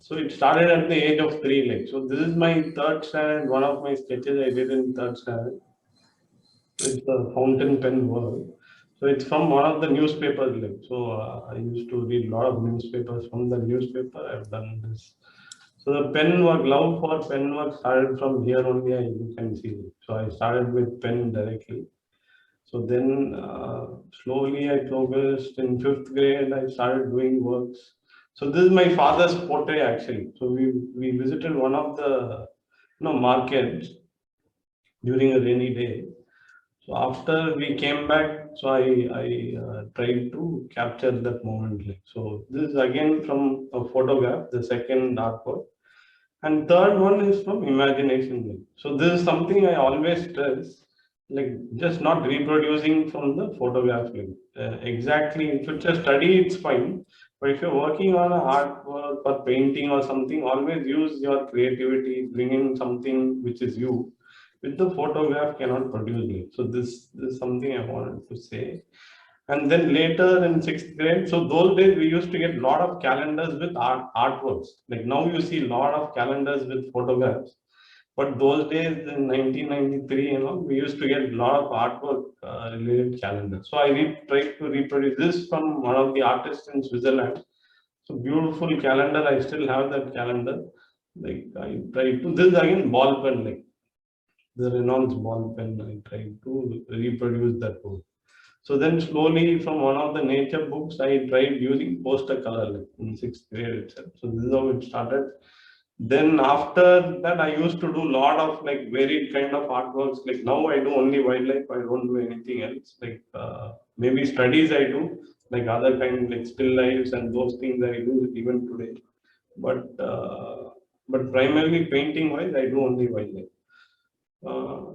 So it started at the age of 3. Like, so this is my third standard. One of my sketches I did in third standard. It's a fountain pen world. So it's from one of the newspapers. Like, so I used to read a lot of newspapers. From the newspaper, I've done this. So the pen work, love for pen work started from here only. You can see. So I started with pen directly. So then slowly I progressed. In fifth grade, I started doing works. So this is my father's portrait actually. So we visited one of the markets during a rainy day. So after we came back, so I tried to capture that moment. Like, so this is again from a photograph, the second artwork, and third one is from imagination. Like, so this is something I always stress, like just not reproducing from the photograph. Like, exactly, if it's a study, it's fine. But if you're working on an artwork or painting or something, always use your creativity, bring in something which is you with the photograph cannot produce it. So this is something I wanted to say. And then later in sixth grade, so those days we used to get a lot of calendars with artworks. Like now you see a lot of calendars with photographs. But those days in 1993, we used to get a lot of artwork related calendars. So I tried to reproduce this from one of the artists in Switzerland. So beautiful calendar. I still have that calendar. Like I tried to, this is again ball pen, like the Reynolds ball pen. I tried to reproduce that book. So then slowly from one of the nature books, I tried using poster color like in sixth grade itself. So this is how it started. Then after that, I used to do a lot of like varied kind of artworks. Like now I do only wildlife. I don't do anything else. Like maybe studies I do, like other kind like still lives and those things I do even today. But primarily painting wise, I do only wildlife.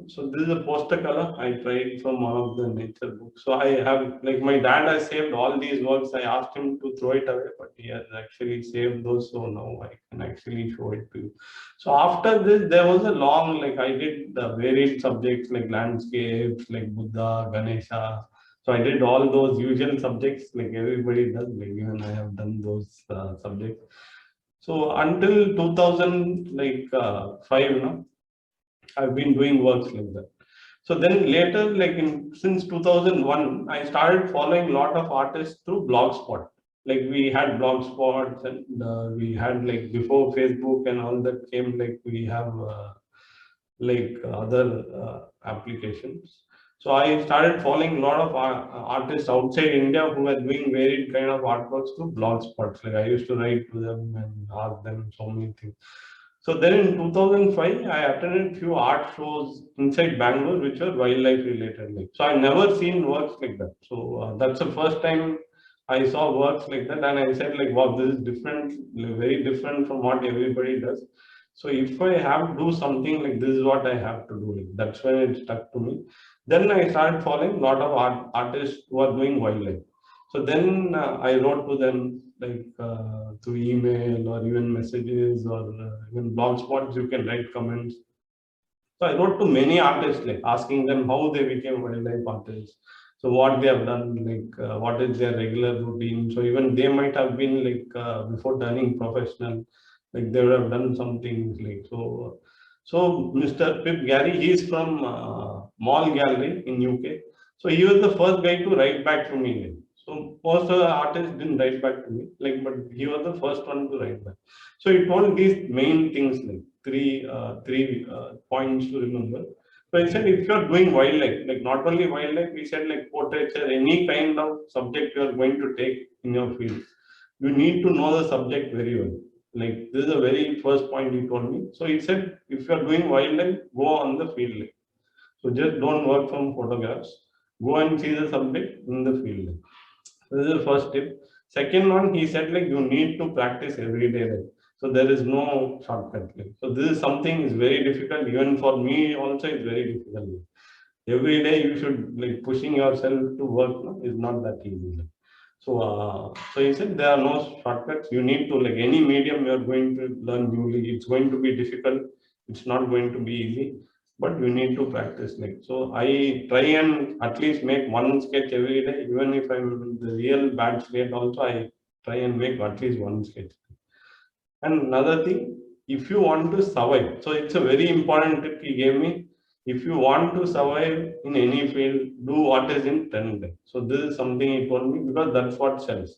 So this is a poster color I tried from one of the nature books. So I have like my dad has saved all these works. I asked him to throw it away, but he has actually saved those. So now I can actually show it to you. So after this, there was a long like I did the varied subjects like landscapes, like Buddha, Ganesha. So I did all those usual subjects like everybody does. Like even I have done those subjects. So until 2000 five, I've been doing works like that. So then later, like since 2001, I started following a lot of artists through Blogspot. Like we had Blogspots and we had like before Facebook and all that came, like we have other applications. So I started following a lot of artists outside India who were doing varied kind of artworks through Blogspots. Like I used to write to them and ask them so many things. So then in 2005, I attended few art shows inside Bangalore, which were wildlife related. Like, so I never seen works like that. So that's the first time I saw works like that, and I said like, wow, this is different, like, very different from what everybody does. So if I have to do something like this is what I have to do. Like, that's when it stuck to me. Then I started following a lot of artists who are doing wildlife. So then I wrote to them like through email or even messages or even blogspots. You can write comments. So I wrote to many artists like asking them how they became wildlife artists. So what they have done, like what is their regular routine. So even they might have been like before turning professional, like they would have done some things like so. So Mr. Pip Gary, he is from Mall Gallery in UK. So he was the first guy to write back to me. Like. So most of the artists didn't write back to me, like, but he was the first one to write back. So he told these main things like three points to remember. So he said if you're doing wildlife, like not only wildlife, we said like portraiture, any kind of subject you are going to take in your field, you need to know the subject very well. Like this is the very first point he told me. So he said if you're doing wildlife, go on the field. Like. So just don't work from photographs. Go and see the subject in the field. This is the first tip. Second one, he said like you need to practice every day. Like. So there is no shortcut. Like. So this is something is very difficult. Even for me also, it's very difficult. Every day you should like pushing yourself to work no, is not that easy. Like. So he said there are no shortcuts. You need to like any medium you are going to learn newly. It's going to be difficult. It's not going to be easy, but you need to practice. Like so, I try and at least make one sketch every day. Even if I'm in the real bad state, also I try and make at least one sketch. And another thing, if you want to survive, so it's a very important tip he gave me. If you want to survive in any field, do what is in trend. So this is something he told me because that's what sells.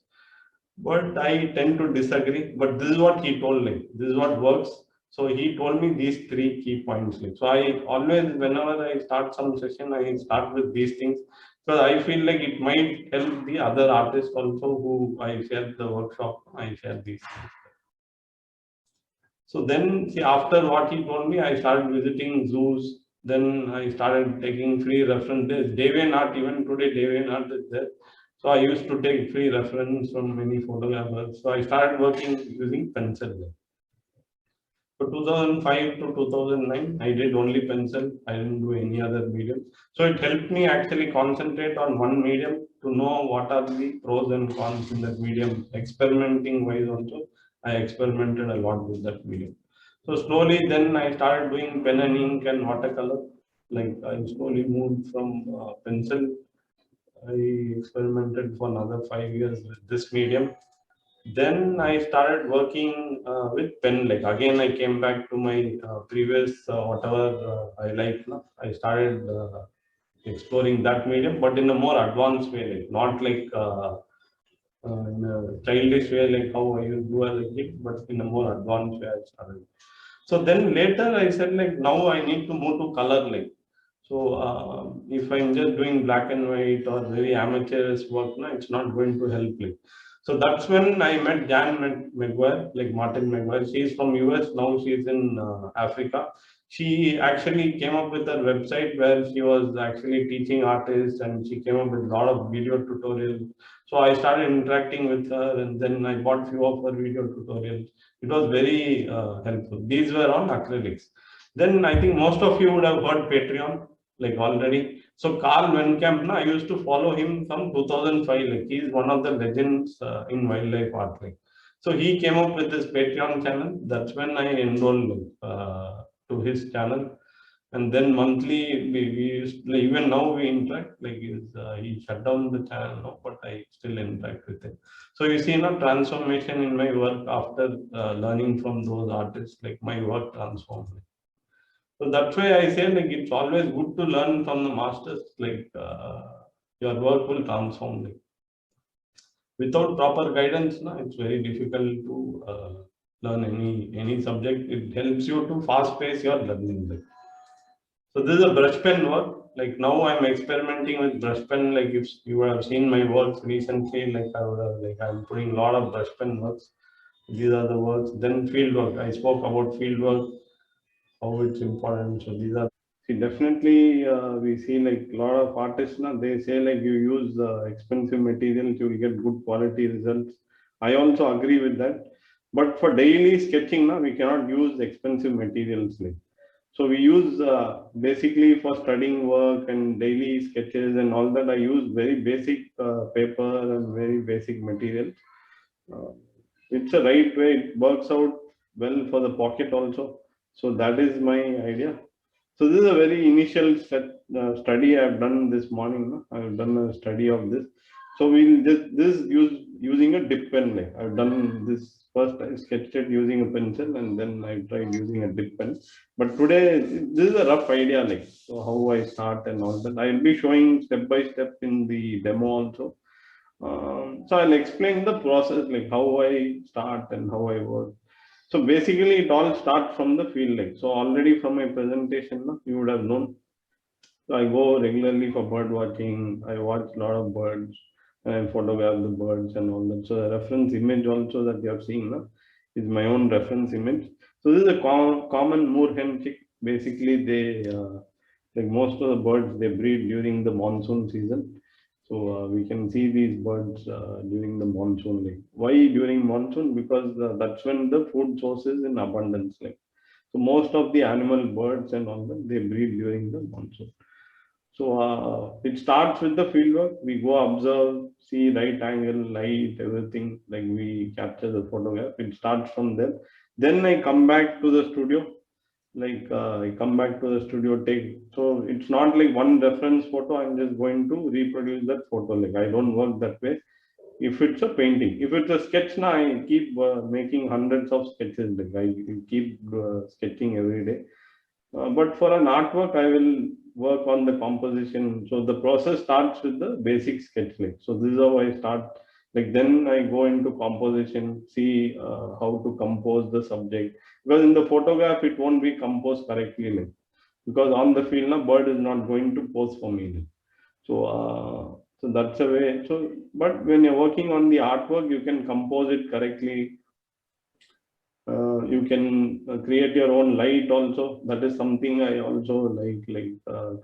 But I tend to disagree. But this is what he told me. This is what works. So he told me these three key points. Like, so I always, whenever I start some session, I start with these things because I feel like it might help the other artists also who I share the workshop. I share these things. So then, see, after what he told me, I started visiting zoos. Then I started taking free references. DeviantArt, even today, DeviantArt is there. So I used to take free reference from many photographers. So I started working using pencil. So 2005 to 2009, I did only pencil. I didn't do any other medium. So it helped me actually concentrate on one medium to know what are the pros and cons in that medium. Experimenting wise also, I experimented a lot with that medium. So slowly, then I started doing pen and ink and watercolor. Like I slowly moved from pencil. I experimented for another 5 years with this medium. Then I started working with pen. Like again, I came back to my previous whatever I like. No? I started exploring that medium, but in a more advanced way, like not like in a childish way, like how I used to do as a kid, but in a more advanced way, I started. So then later I said like now I need to move to color like. So if I'm just doing black and white or very amateurish work, no, it's not going to help me. So that's when I met Jan McGuire, like Martin McGuire. She's from US, now she's in Africa. She actually came up with a website where she was actually teaching artists and she came up with a lot of video tutorials. So I started interacting with her and then I bought few of her video tutorials. It was very helpful. These were on acrylics. Then I think most of you would have heard Patreon like already. So Carl Wenkamp, I used to follow him from 2005. Like he's one of the legends in wildlife art. Like, so he came up with this Patreon channel. That's when I enrolled to his channel. And then monthly we used like, even now we interact. Like he shut down the channel now, but I still interact with him. So you see, now transformation in my work after learning from those artists. Like my work transformed. So that's why I say like it's always good to learn from the masters. Like your work will transform. Like without proper guidance, no, it's very difficult to learn any subject. It helps you to fast pace your learning. Like. So this is a brush pen work. Like now I'm experimenting with brush pen. Like if you have seen my works recently, like I would have like I'm putting a lot of brush pen works. These are the works. Then field work. I spoke about field work, how it's important. So these are. See, definitely, we see like a lot of artists now, they say like you use expensive materials, you will get good quality results. I also agree with that. But for daily sketching now, we cannot use expensive materials like. So we use basically for studying work and daily sketches and all that, I use very basic paper and very basic materials. Uh, it's a right way, it works out well for the pocket also. So that is my idea. So this is a very initial study I've done this morning. No? I've done a study of this. So we'll just this use using a dip pen. Like I've done this first. I sketched it using a pencil, and then I tried using a dip pen. But today this is a rough idea, like so how I start and all that. I'll be showing step by step in the demo also. So I'll explain the process, like how I start and how I work. So basically, it all starts from the field. Like so, already from my presentation, no, you would have known. So I go regularly for bird watching. I watch a lot of birds and I photograph the birds and all that. So the reference image also that you have seen, no, is my own reference image. So this is a common moor hen chick. Basically, they like most of the birds they breed during the monsoon season. So we can see these birds during the monsoon. Like why during monsoon? Because that's when the food source is in abundance. Like so, most of the animal birds and all that they breed during the monsoon. So it starts with the field work. We go observe, see right angle, light, everything. Like we capture the photograph. It starts from there. Then I come back to the studio. Like I come back to the studio, take. So it's not like one reference photo. I'm just going to reproduce that photo. Like I don't work that way. If it's a painting, if it's a sketch, now I keep making hundreds of sketches. Like I keep sketching every day. But for an artwork, I will work on the composition. So the process starts with the basic sketch. Like so, this is how I start. Like then I go into composition, see how to compose the subject. Because in the photograph, it won't be composed correctly. Like because on the field, na bird is not going to pose for me. Like. So that's a way. So, but when you're working on the artwork, you can compose it correctly. You can create your own light also. That is something I also like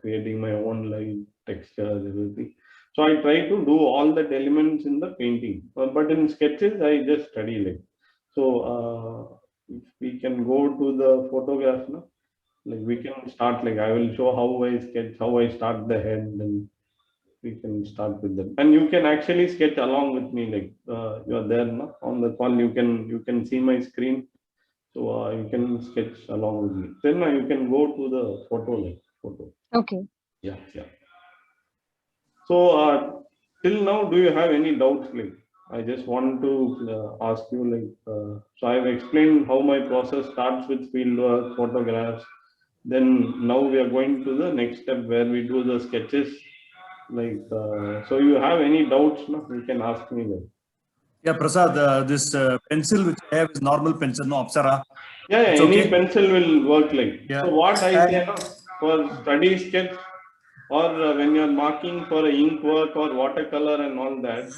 creating my own light, texture, everything. So I try to do all that elements in the painting. But in sketches, I just study like. So if we can go to the photograph now, like we can start. Like I will show how I sketch, how I start the head, and we can start with them. And you can actually sketch along with me. Like you are there now on the call. You can see my screen, so you can sketch along with me. Then you can go to the photo, like photo. Okay. Yeah, yeah. So till now, do you have any doubts? Like I just want to ask you, like so I've explained how my process starts with fieldwork, photographs. Then now we are going to the next step where we do the sketches. Like so, you have any doubts? No, you can ask me. Like. Yeah, Prasad, this pencil which I have is normal pencil, no Apsara. Yeah, It's any okay? pencil will work like. Yeah. So what I say And- no, for study sketch or when you're marking for a ink work or watercolor and all that,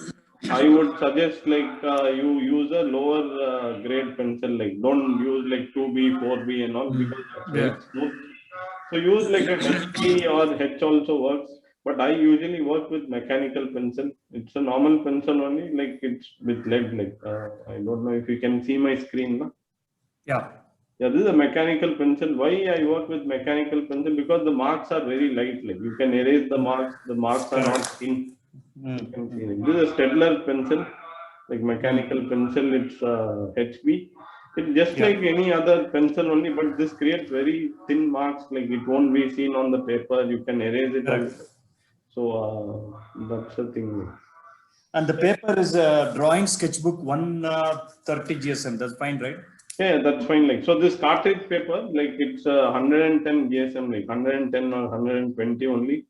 I would suggest like you use a lower grade pencil. Like don't use like 2B, 4B and all because that's very Yeah. smooth. So use like a HB or H also works. But I usually work with mechanical pencil. It's a normal pencil only, like it's with lead. Like I don't know if you can see my screen. No? Yeah. Yeah, this is a mechanical pencil. Why I work with mechanical pencil? Because the marks are very light. Like you can erase the marks. The marks are not thin. You can see it. This is a Stedler pencil, like mechanical pencil. It's HB. It's just like any other pencil only, but this creates very thin marks. Like it won't be seen on the paper. You can erase it Correct. also. So that's the thing. And the paper is a drawing sketchbook 130 GSM. That's fine, right? Yeah, that's fine. Like so, this cartridge paper, like it's 110 GSM, like 110 or 120 only.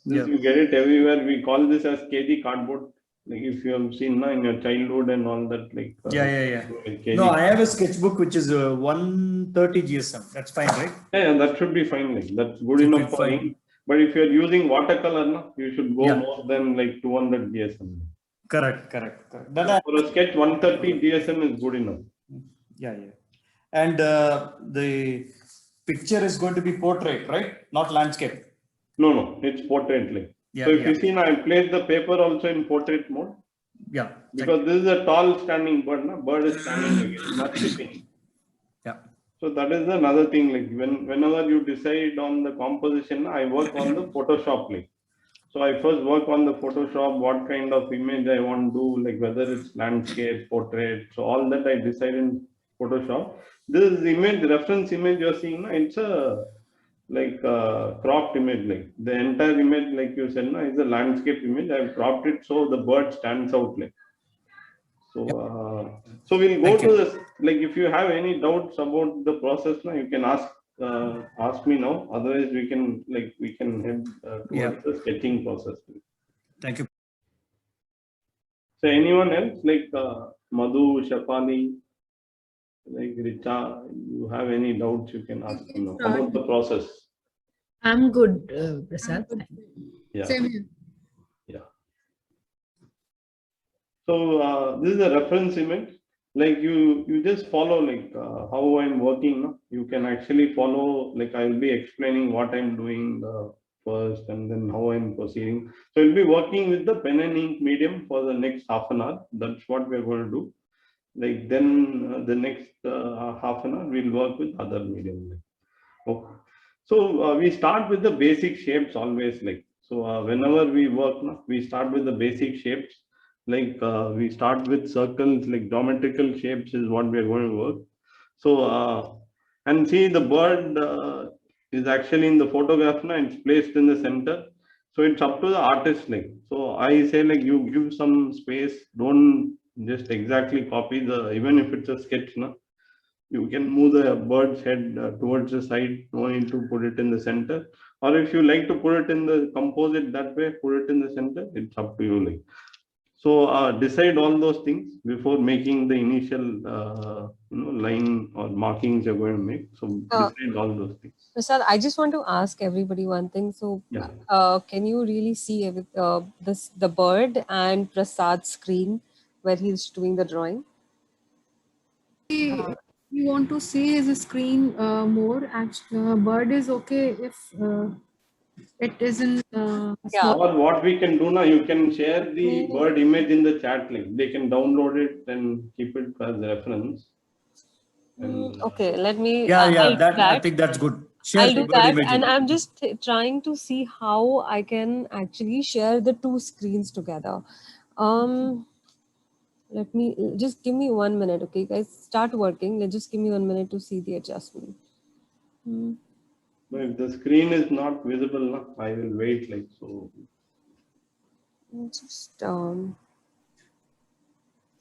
This you get it everywhere. We call this as KG cardboard. Like if you have seen in your childhood and all that, like Yeah. KG. No, I have a sketchbook which is 130 GSM. That's fine, right? Yeah, that should be fine. Like that's good Should enough be for fine. ink. But if you're using watercolor, no, you should go Yeah. more than like 200 GSM. Correct. So for a sketch, 130 GSM is good enough. Yeah. And the picture is going to be portrait, right? Not landscape. No, it's portrait. Like. Yeah, so if yeah. you see now, I placed the paper also in portrait mode. Yeah. Because this is a tall standing bird, no? Bird is standing like it's not sitting. Yeah. So that is another thing. Like whenever you decide on the composition, I work on the Photoshop. Like so, I first work on the Photoshop. What kind of image I want to do, like whether it's landscape, portrait. So all that I decide in Photoshop. This is image reference image you're seeing. No? It's a like cropped image. Like the entire image, like you said, no, is a landscape image. I've cropped it so the bird stands out. Like. So we'll go to this. Like, if you have any doubts about the process, now you can ask me now. Otherwise, we can head towards the sketching process. Thank you. So anyone else like Madhu, Shafali, like Richa, you have any doubts? You can ask me now about the process. I'm good, Prasad. Yeah. Same here. Yeah. So this is a reference image. Like you just follow like how I'm working. No? You can actually follow. Like I will be explaining what I'm doing first, and then how I'm proceeding. So we'll be working with the pen and ink medium for the next half an hour. That's what we're going to do. Like then the next half an hour we'll work with other medium. Okay. So we start with the basic shapes always. Like so whenever we work, no, we start with the basic shapes. Like we start with circles, like geometrical shapes is what we are going to work. So and see the bird is actually in the photograph now. It's placed in the center. So it's up to the artist, like, so I say, like, you give some space, don't just exactly copy the, even if it's a sketch, no, you can move the bird's head towards the side, no need to put it in the center. Or if you like to put it in the composite that way, put it in the center, it's up to you, like. So decide all those things before making the initial line or markings you're going to make. So decide all those things. Prasad, I just want to ask everybody one thing. So, Yeah. can you really see the bird and Prasad's screen where he's doing the drawing? If you want to see his screen more, bird is okay if it isn't small. Or what we can do now, you can share the bird image in the chat link. They can download it and keep it as reference. And, Okay, let me. Yeah, I'll yeah, do that I think that's good. Share I'll the do bird that, image. and I'm just trying to see how I can actually share the two screens together. Let me just give me 1 minute, okay, guys. Start working. Let's just give me 1 minute to see the adjustment. if the screen is not visible, no, I will wait, like, so.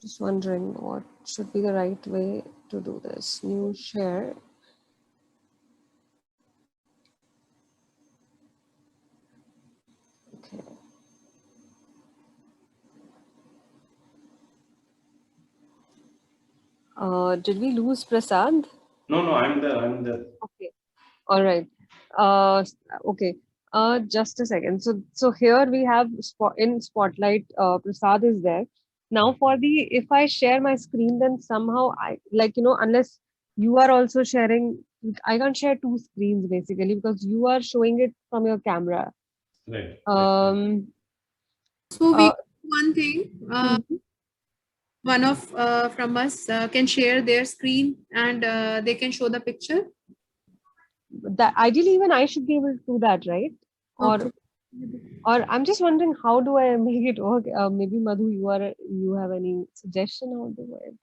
Just wondering what should be the right way to do this. New share. Okay. Did we lose Prasad? No, I'm there. Okay. All right. Okay. Just a second. So here we have in Spotlight, Prasad is there. Now for if I share my screen, then somehow unless you are also sharing, I can't share two screens basically because you are showing it from your camera. Right. So we do one thing. One of from us can share their screen and they can show the picture. That ideally even I should be able to do that, right? Okay. Or I'm just wondering how do I make it work? Maybe Madhu, you have any suggestion how to do it?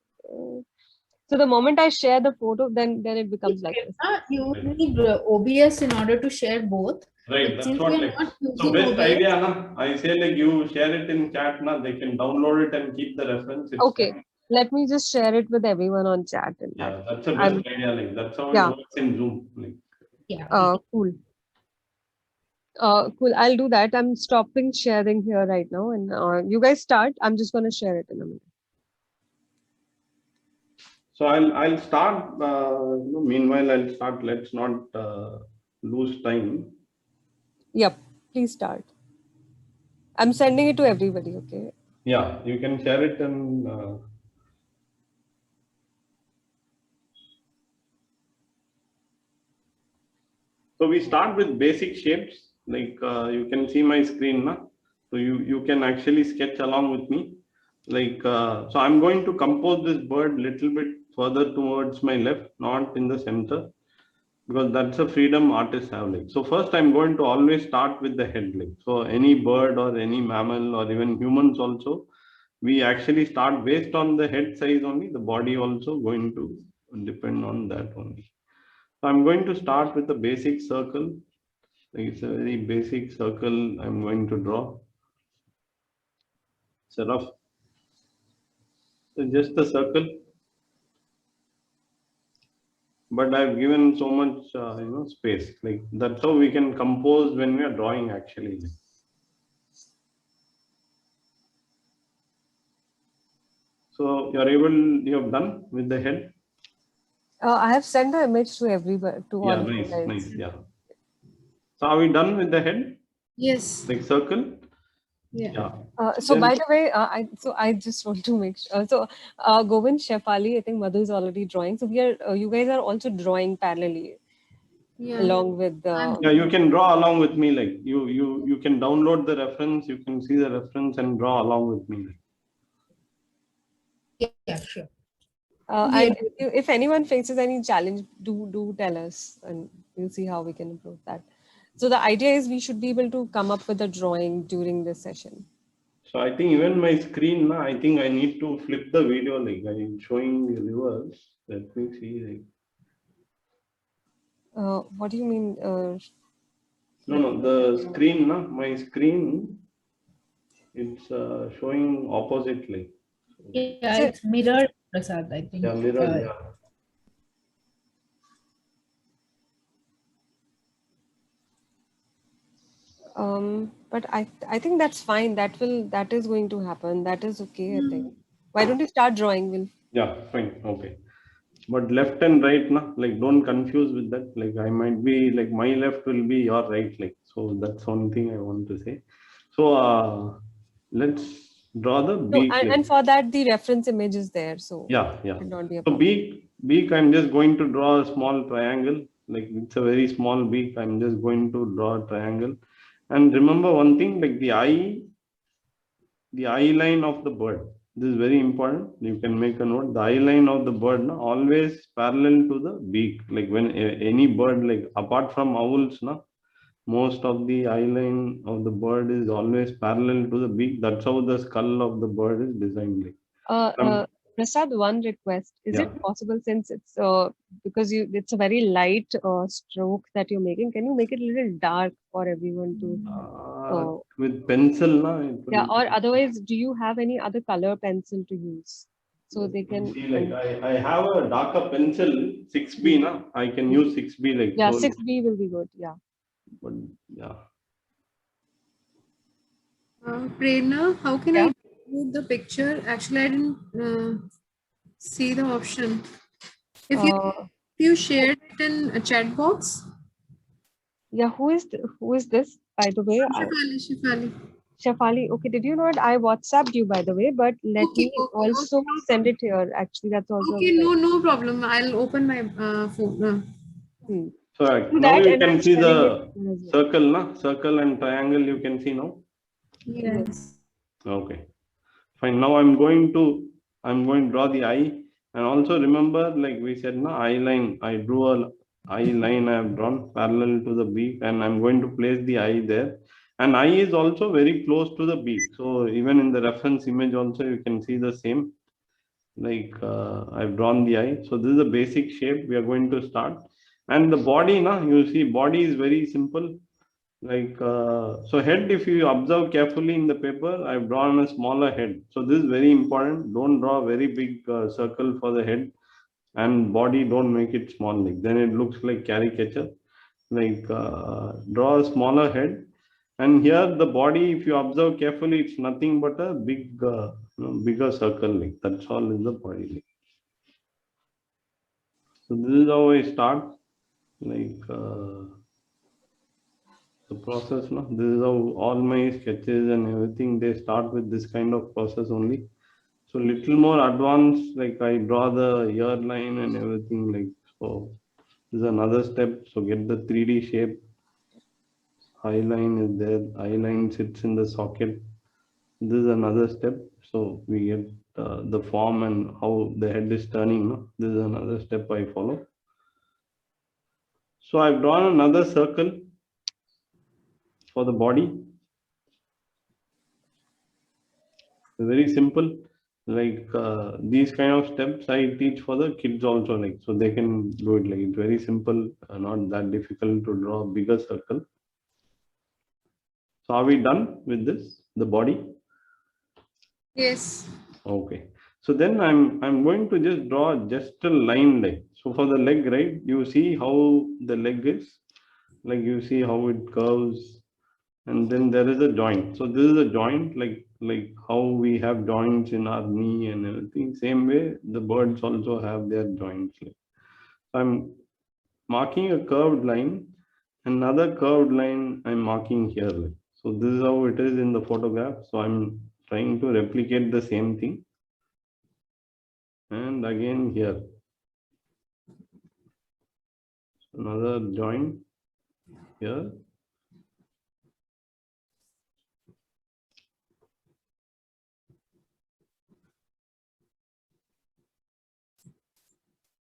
So the moment I share the photo, then it becomes like this. You need OBS in order to share both. Right, But that's since what, we are like, not so using best OBS, idea, na, I say, like, you share it in chat, na, they can download it and keep the reference. It's Okay, fine. let me just share it with everyone on chat. Yeah, that's the best idea, like, that's how it works in Zoom. Like. yeah. Cool. Cool. I'll do that. I'm stopping sharing here right now, and you guys start. I'm just gonna share it in a minute. So I'll start. Meanwhile, I'll start. Let's not lose time. Yep. Please start. I'm sending it to everybody. Okay. Yeah, you can share it and. So we start with basic shapes. Like you can see my screen, na? So you can actually sketch along with me. Like so, I'm going to compose this bird little bit further towards my left, not in the center, because that's a freedom artists have. Like, so first I'm going to always start with the head. Like, so any bird or any mammal or even humans also, we actually start based on the head size only. The body also going to depend on that only. So I'm going to start with a basic circle. Like, it's a very basic circle I'm going to draw. It's a rough. So just a circle. But I've given so much, space. Like, that's how we can compose when we are drawing actually. So you have done with the head? I have sent the image to everybody, to all of you guys. Nice, yeah. So are we done with the head? Yes. Like circle? Yeah. So Then- by the way, I just want to make sure. Govind, Shefali, I think Madhu is already drawing. So you guys are also drawing parallelly Yeah. along with the. Yeah, you can draw along with me. Like you can download the reference. You can see the reference and draw along with me. Yeah, sure. And if anyone faces any challenge, do tell us, and we'll see how we can improve that. So the idea is we should be able to come up with a drawing during this session. So I think even my screen, I think I need to flip the video. Like I'm showing the viewers. Let me see. Like, What do you mean? No, the screen, na, my screen, it's showing oppositely. Yeah, So, it's mirrored, Prasad, I think. Yeah, mirror, yeah. but I think that's fine. That is going to happen. That is okay, I think. Why don't you start drawing? Will Yeah, fine, okay. But left and right, na, like don't confuse with that. Like I might be like my left will be your right, like so. That's one thing I want to say. So let's draw the no, beak. Like, and for that the reference image is there, so yeah, it yeah. should not be a So problem. beak. I'm just going to draw a small triangle. Like it's a very small beak. I'm just going to draw a triangle. And remember one thing, like the eye line of the bird. This is very important. You can make a note. The eye line of the bird na, always parallel to the beak. Like when any bird, like apart from owls, na, most of the eye line of the bird is always parallel to the beak. That's how the skull of the bird is designed. Like, Uh, um, uh, Prasad, one request. Is yeah. it possible, since it's because it's a very light stroke that you're making, can you make it a little dark for everyone to uh, With pencil, na, it yeah, will. or otherwise, do you have any other color pencil to use so they can See, like I have a darker pencil, 6B, na. I can use 6B, like yeah, so. 6B will be good. Yeah. But yeah. Prerna, how can Yeah. I move the picture? Actually, I didn't see the option. If Uh, you shared it in a chat box, yeah, who is this, by the way? Shifali. Shafali. Okay, did you know it? I WhatsApped you, by the way, but let Okay, me okay, also okay, no send it problem. here. Actually, that's also Okay, good. no problem. I'll open my phone. Hmm. So Do now that, you and can I'm see sharing it the here as well. circle, na? Circle and triangle you can see now. Yes. Okay, fine. Now I'm going to draw the eye, and also remember, like we said, na, eye line. I drew a eye line. I have drawn parallel to the beak, and I'm going to place the eye there. And eye is also very close to the beak. So even in the reference image, also you can see the same. Like I've drawn the eye. So this is the basic shape we are going to start. And the body, na, you see, body is very simple. Like so head, if you observe carefully in the paper, I've drawn a smaller head. So this is very important. Don't draw a very big circle for the head, and body, don't make it small. Like then it looks like caricature. Like draw a smaller head. And here the body, if you observe carefully, it's nothing but a big bigger circle. Like that's all in the body. Like. So this is how I start, like the process. No, this is how all my sketches and everything, they start with this kind of process only. So little more advanced, like I draw the ear line and everything. Like so, this is another step. So get the 3D shape. Eye line is there. Eye line sits in the socket. This is another step. So we get the form and how the head is turning. No? This is another step I follow. So I've drawn another circle for the body. Very simple. Like these kind of steps I teach for the kids also, like so they can do it. Like it's very simple, not that difficult to draw a bigger circle. So are we done with this? The body? Yes. Okay. So then I'm going to just draw just a line, like so for the leg, right? You see how the leg is, like you see how it curves, and then there is a joint. So this is a joint, like how we have joints in our knee and everything. Same way the birds also have their joints. Like. So I'm marking a curved line. Another curved line I'm marking here. Like. So this is how it is in the photograph. So I'm trying to replicate the same thing. And again here, another joint here.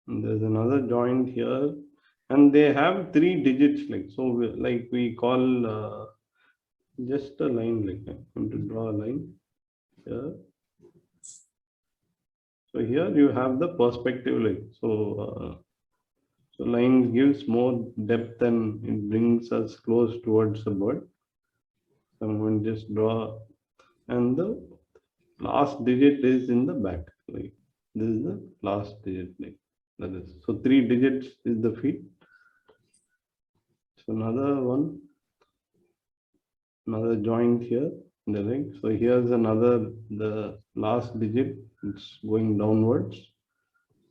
And there's another joint here, and they have 3 digits. Like so, like we call just a line. Like I'm going to draw a line here. So here you have the perspective. Like so line gives more depth and it brings us close towards the bird. So I'm going to just draw, and the last digit is in the back. Like this is the last digit, like that is. So 3 digits is the feet. So another one, another joint here in the leg. So here's another, the last digit, it's going downwards.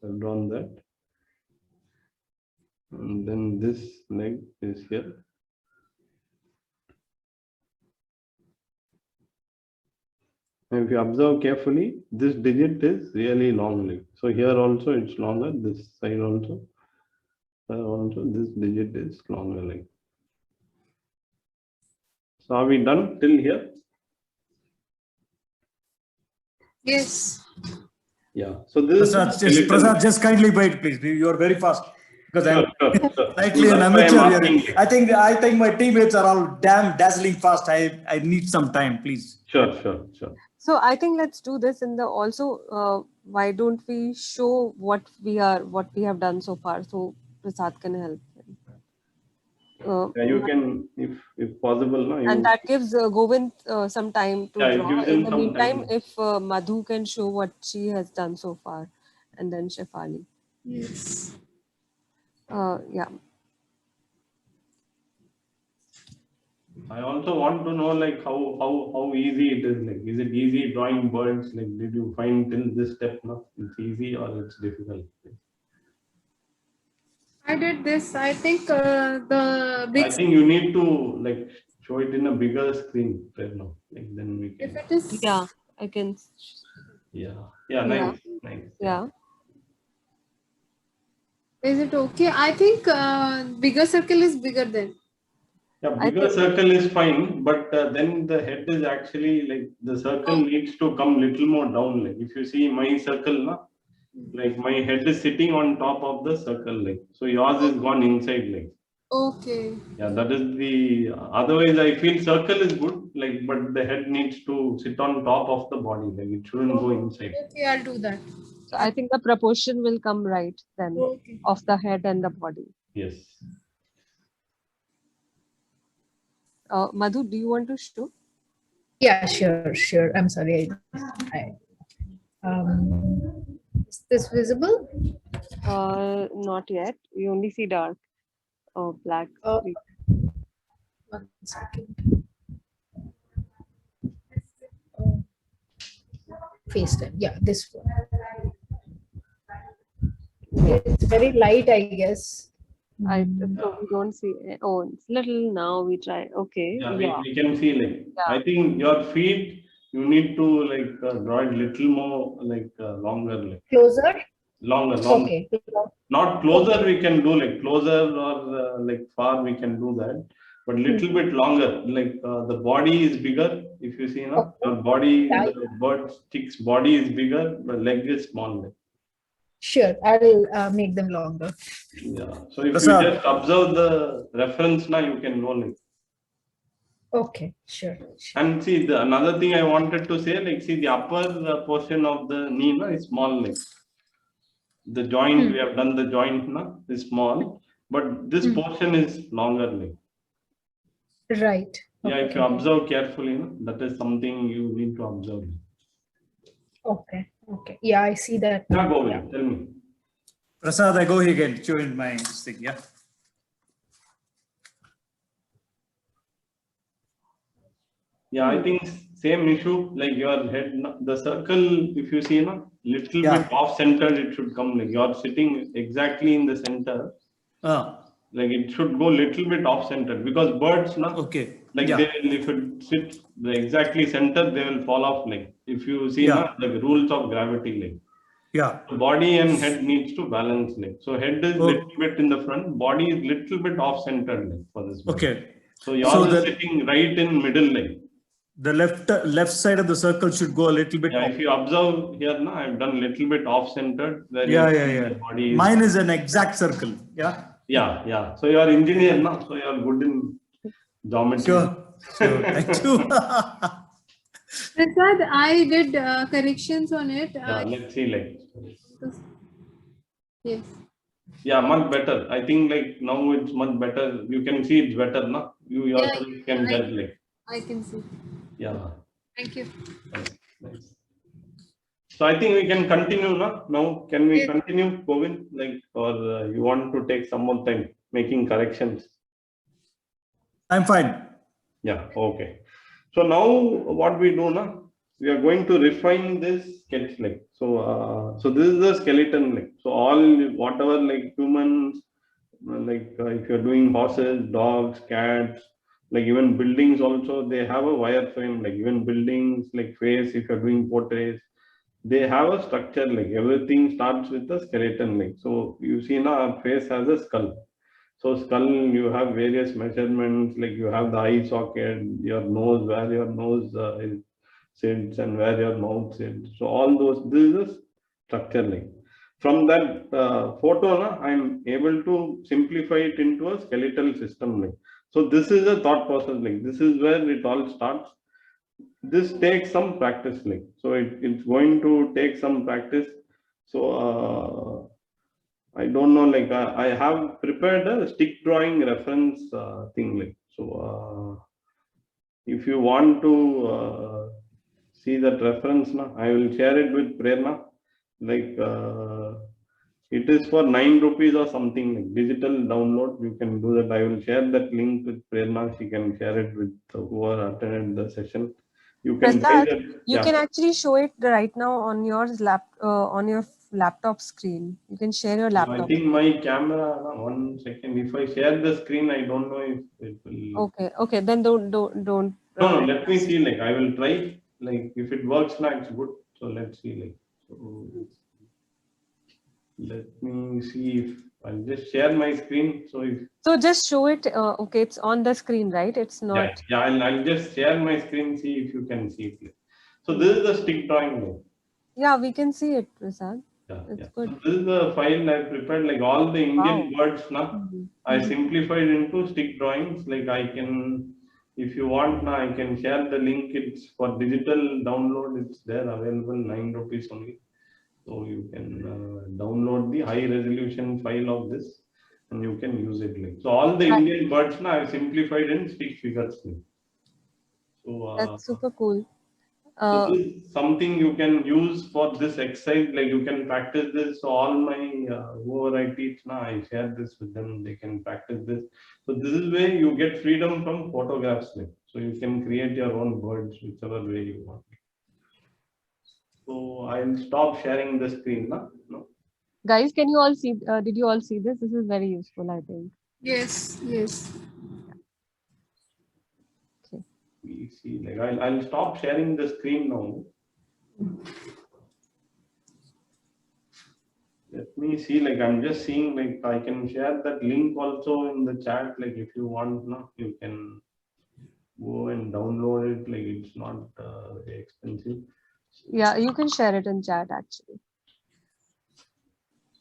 I've drawn that. And then this leg is here. And if you observe carefully, this digit is really long leg. So here also it's longer, this side also. Also this digit is longer leg. So are we done till here? Yes. Yeah. So this Prasad, just kindly wait, please. You are very fast. Because I'm sure. slightly an That's why I'm amateur asking here. you. I think my teammates are all damn dazzling fast. I need some time, please. Sure. So I think let's do this in the also. Why don't we show what we have done so far? So Prasad can help. Yeah, you can, if possible, no. And that gives Govind some time to Yeah, it draw. gives him In the some meantime, time. if Madhu can show what she has done so far, and then Shefali. Yes. Yeah. I also want to know like how easy it is. Like, is it easy drawing birds? Like, did you find till this step now it's easy or it's difficult? I did this. I think the big. I think you need to like show it in a bigger screen right now. Like then we If can. it is. Yeah, I can. Yeah. Yeah. Nice. Yeah. Is it okay? I think bigger circle is bigger than. Yeah, I bigger think- circle is fine, but then the head is actually like the circle needs to come little more down. Like if you see my circle, na, like my head is sitting on top of the circle, like so yours is gone inside, like. Okay. Yeah, that is the. Otherwise, I feel circle is good, like, but the head needs to sit on top of the body, like it shouldn't go inside. Okay, I'll do that. So I think the proportion will come right then Okay. of the head and the body. Yes. Madhu, do you want to show? Yeah, sure. I'm sorry. Is this visible? Not yet. We only see dark. Black. Oh. screen. 1 second. FaceTime. Yeah, this one. It's very light, I guess. So we don't see. Oh, it's little now. We try. Okay. Yeah, Yeah. we can see like. Yeah. I think your feet, you need to like draw it little more like longer, like Closer? longer. Okay. Not closer, we can do like closer or like far, we can do that, but little bit longer. Like the body is bigger. If you see now, your body, Yeah. the bird stick's body is bigger, but leg is small. Like. Sure, I'll make them longer. Yeah. So if Prasad. you just observe the reference now, you can know like. Okay, sure. And see the another thing I wanted to say, like see the upper portion of the knee na, is small, like the joint we have done the joint na, is small, but this portion is longer, like. Right. Yeah, if you observe carefully, na, that is something you need to observe. Okay. Yeah, I see that. Yeah, go ahead. Tell me. Prasad, I go again, show in my thing, yeah. Yeah, I think same issue, like your head, na, the circle, if you see, na, little Yeah. bit off center, it should come, like you're sitting exactly in the center. Like it should go little bit off center because birds, na, Okay. like Yeah. they will, if it sits the exactly center, they will fall off. Like if you see, Yeah. na, the rules of gravity, like Yeah. the body and head needs to balance. Like so, head is Oh. little bit in the front, body is little bit off center, like for this bird. Okay. So yours So is the- sitting right in middle, like. The left side of the circle should go a little bit Yeah, off. if you observe here, na, I've done little bit off centered. Yeah. Body is, Mine is an exact circle. Yeah. yeah. So you are engineer, na, so you are good in geometry. Sure. Thank you. Prasad, I did corrections on it. Yeah, let's see, like. Yes. Yeah, much better. I think like now it's much better. You can see it's better, no? You yourself can judge like. I can see. Yeah. Thank you. Nice. Nice. So I think we can continue now. Now, can we Yes. continue, Govind? Like, or you want to take some more time making corrections? I'm fine. Yeah. Okay. So now, what we do now? We are going to refine this sketch like. So this is the skeleton like. So all whatever like humans, like if you're doing horses, dogs, cats, like even buildings also, they have a wireframe. Like even buildings, like face, if you're doing portraits, they have a structure like everything starts with the skeleton like. So you see now our face has a skull. So skull, you have various measurements, like you have the eye socket, your nose, where your nose sits and where your mouth sits. So all those, this is a structure like. From that photo, I'm able to simplify it into a skeletal system like. So this is a thought process like. This is where it all starts. This takes some practice like. So it's going to take some practice. So I don't know, like I have prepared a stick drawing reference thing like. So if you want to see that reference, I will share it with Prerna. Like it is for 9 rupees or something like digital download. You can do that. I will share that link with Prerna. She can share it with whoever attended the session. You can buy Prasad, that. you Yeah. can actually show it right now on your laptop screen. You can share your I laptop. think my camera, 1 second. If I share the screen, I don't know if it will. Okay. Then don't. No, let me see. Like I will try. Like if it works now, it's good. So let's see. Like so, let me see if I'll just share my screen. So if So just show it. Okay, it's on the screen, right? It's yeah, not. yeah, I'll just share my screen. See if you can see it. So this is the stick drawing. Like. Yeah, we can see it, Prasad. Yeah, It's yeah. good. So this is the file I prepared. Like all the Indian words now, I Mhm. simplified into stick drawings. Like I can, if you want now, I can share the link. It's for digital download. It's there available 9 rupees only. So you can download the high resolution file of this, and you can use it. Like so, all the Indian words now I simplified in stick figures. Like. So. That's super cool. So this is something you can use for this exercise. Like you can practice this. So all my whoever I teach now, I share this with them. They can practice this. So this is where you get freedom from photographs. Like. So you can create your own birds whichever way you want. So I'll stop sharing the screen now. No. Guys, can you all see? Did you all see this? This is very useful, I think. Yes. Yes. We see. Like I'll stop sharing the screen now. Let me see, like I'm just seeing, like I can share that link also in the chat. Like if you want, no, you can go and download it. Like it's not very expensive. Yeah, you can share it in chat actually.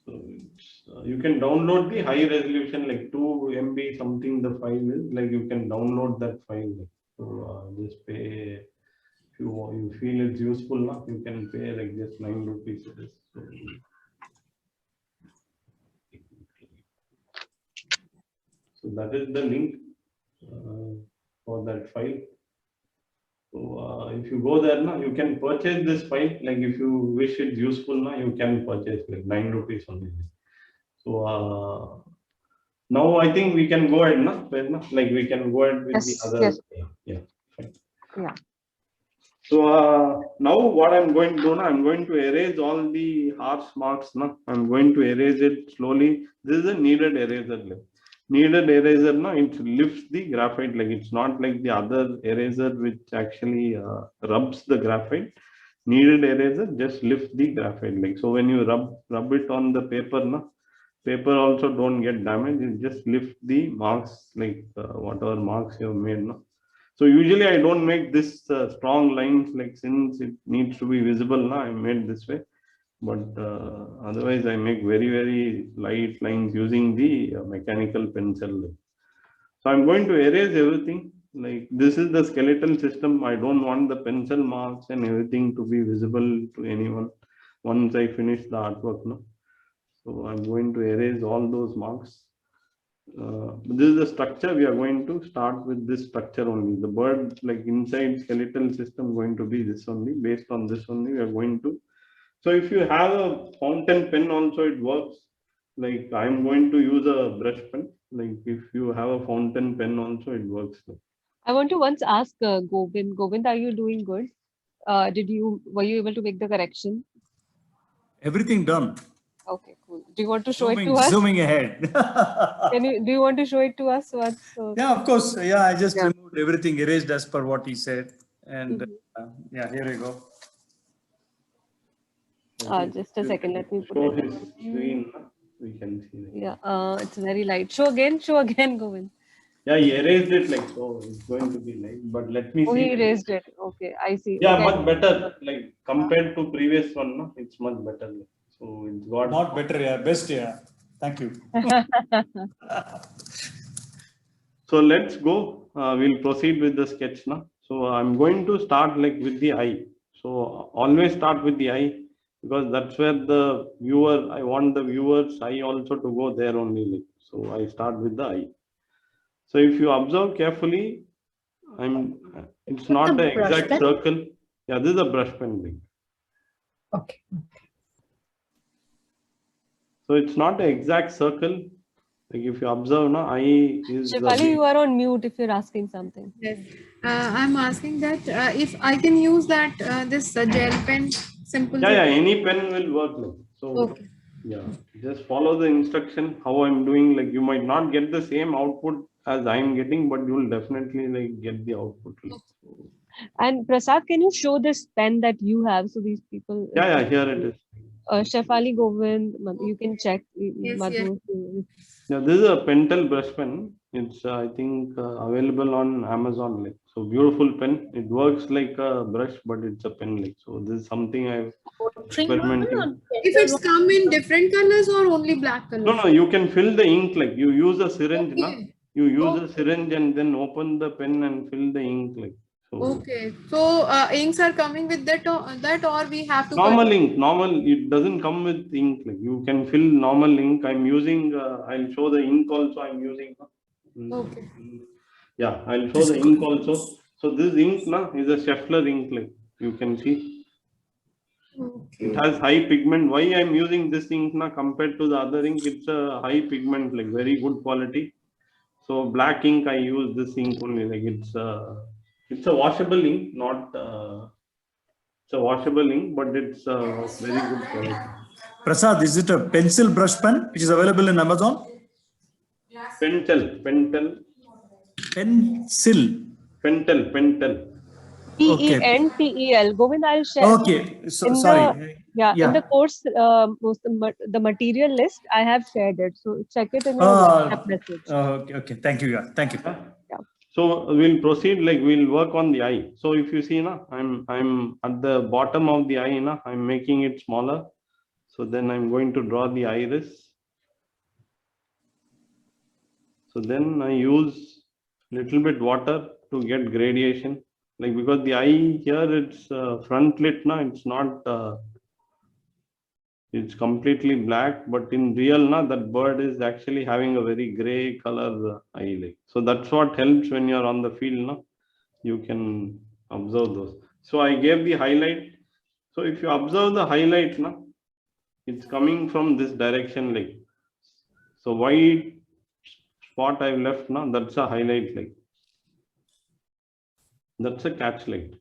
So it's, you can download the high resolution, like 2 MB something the file is. Like you can download that file. Like, so just pay. If you feel it's useful, no, you can pay like just 9 rupees. It is. So that is the link for that file. So if you go there now, you can purchase this file. Like if you wish it's useful now, you can purchase like 9 rupees only. So now I think we can go ahead now. Like we can go ahead with the Yes, other. yes. Yeah. Fine. Yeah. So now what I'm going to do now, I'm going to erase all the harsh marks now. I'm going to erase it slowly. This is a kneaded eraser. Like. Kneaded eraser now, it lifts the graphite. Like it's not like the other eraser which actually rubs the graphite. Kneaded eraser just lifts the graphite. Like so, when you rub it on the paper now, paper also don't get damaged. It just lift the marks, like whatever marks you have made now. So usually I don't make this strong lines, like since it needs to be visible now, I made this way. But otherwise I make very light lines using the mechanical pencil. So I'm going to erase everything. Like this is the skeletal system. I don't want the pencil marks and everything to be visible to anyone once I finish the artwork now. So I'm going to erase all those marks. This is the structure. We are going to start with this structure only. The bird, like inside skeletal system, going to be this only. Based on this only, we are going to. So if you have a fountain pen, also it works. Like I'm going to use a brush pen. Like if you have a fountain pen, also it works. I want to once ask Govind. Govind, are you doing good? Were you able to make the correction? Everything done. Okay, cool. Do you want to show it to us? Zooming ahead. Do you want to show it to us? Yeah, of course. Yeah, I just Yeah. removed everything, erased as per what he said. And yeah, here we go. Just a second. Let me put Show it. his screen. We can see. Yeah, it's very light. Show again, Govind. Yeah, he erased it like so. It's going to be light. But let me Oh, see. he erased it. Okay, I see. Yeah, Okay. much better. Like compared to previous one, no? It's much better. So it's got Not better, yeah. Best, yeah. Thank you. So let's go. We'll proceed with the sketch now. So I'm going to start like with the eye. So always start with the eye because that's where the viewer. I want the viewer's eye also to go there only. Like. So I start with the eye. So if you observe carefully, it's not the the brush exact pen? circle. Yeah, this is a brush pen. Like. Okay. So it's not an exact circle. Like if you observe, now eye is. Shefali, you are on mute if you're asking something. Yes. I'm asking that if I can use that this gel pen, simple. Yeah, any pen will work. Like. So. Okay. Yeah, just follow the instruction how I'm doing. Like you might not get the same output as I'm getting, but you'll definitely like get the output. Like. And Prasad, can you show this pen that you have so these people? Yeah, here it is. Shefali, Govind, you can check. Yes, Madhu. Yeah, this is a Pentel brush pen. It's I think available on Amazon. Like so, beautiful pen. It works like a brush, but it's a pen. Like so, this is something I've experimenting. If it's come in different colors or only black colors? No, you can fill the ink. Like you use a syringe, na? Okay. You use a syringe and then open the pen and fill the ink. Like so. Okay. So inks are coming with that or we have to Normal ink, it doesn't come with ink. Like you can fill normal ink. I'm using. I'll show the ink also. I'm using. Okay. Yeah, I'll show the ink also. So this ink is a Scheffler ink. Like you can see, Okay. it has high pigment. Why I'm using this ink compared to the other ink? It's a high pigment, like very good quality. So black ink, I use this ink only. Like it's a washable ink, not. It's a washable ink, but it's very good quality. Prasad, is it a pencil brush pen which is available in Amazon? Pentel. Pentel. PENTEL. Govind, I'll share. Okay, so sorry. In the course, the material list, I have shared it. So check it in your WhatsApp message. Okay. Thank you. Yeah, thank you. So we'll proceed. Like we'll work on the eye. So if you see, I'm at the bottom of the eye. I'm making it smaller. So then I'm going to draw the iris. So then I use little bit water to get gradation. Like because the eye here, it's front lit now. It's not. It's completely black, but in real, that bird is actually having a very gray color eye. Like so, that's what helps when you're on the field. You can observe those. So I gave the highlight. So if you observe the highlight, it's coming from this direction. Like so, white spot I've left that's a highlight. Like that's a catch light.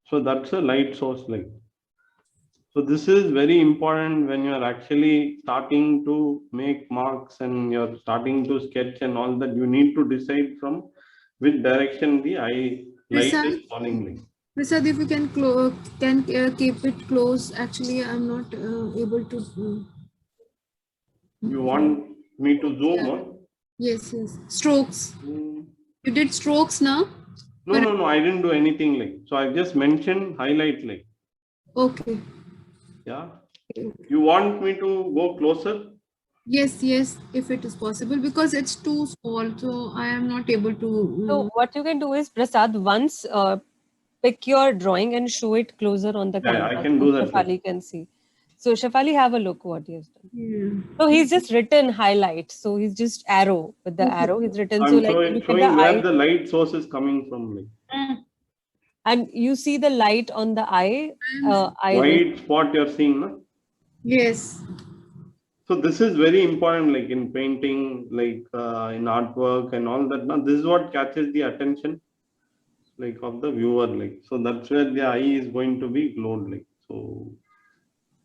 So that's a light source. Like. So this is very important when you're actually starting to make marks and you're starting to sketch and all that. You need to decide from which direction the eye light is falling. Prasad, if you can keep it close. Actually, I'm not able to. You want me to zoom on? Yes. Strokes. You did strokes now? No. I didn't do anything like. So I just mentioned highlight like. Okay. Yeah. You want me to go closer? Yes, if it is possible, because it's too small, so I am not able to. So what you can do is, Prasad, once pick your drawing and show it closer on the camera. I can do that. Shefali can see. So Shefali, have a look what he has done. Yeah. So he's just written highlight. So he's just arrow with the Okay. arrow. He's written, so I'm like you look at showing the where eye the light source is coming from. Like and you see the light on the eye. Eye white spot you're seeing, no? Yes. So this is very important, like in painting, like in artwork and all that. Now this is what catches the attention, like of the viewer. Like so, that's where the eye is going to be glowed. Like so,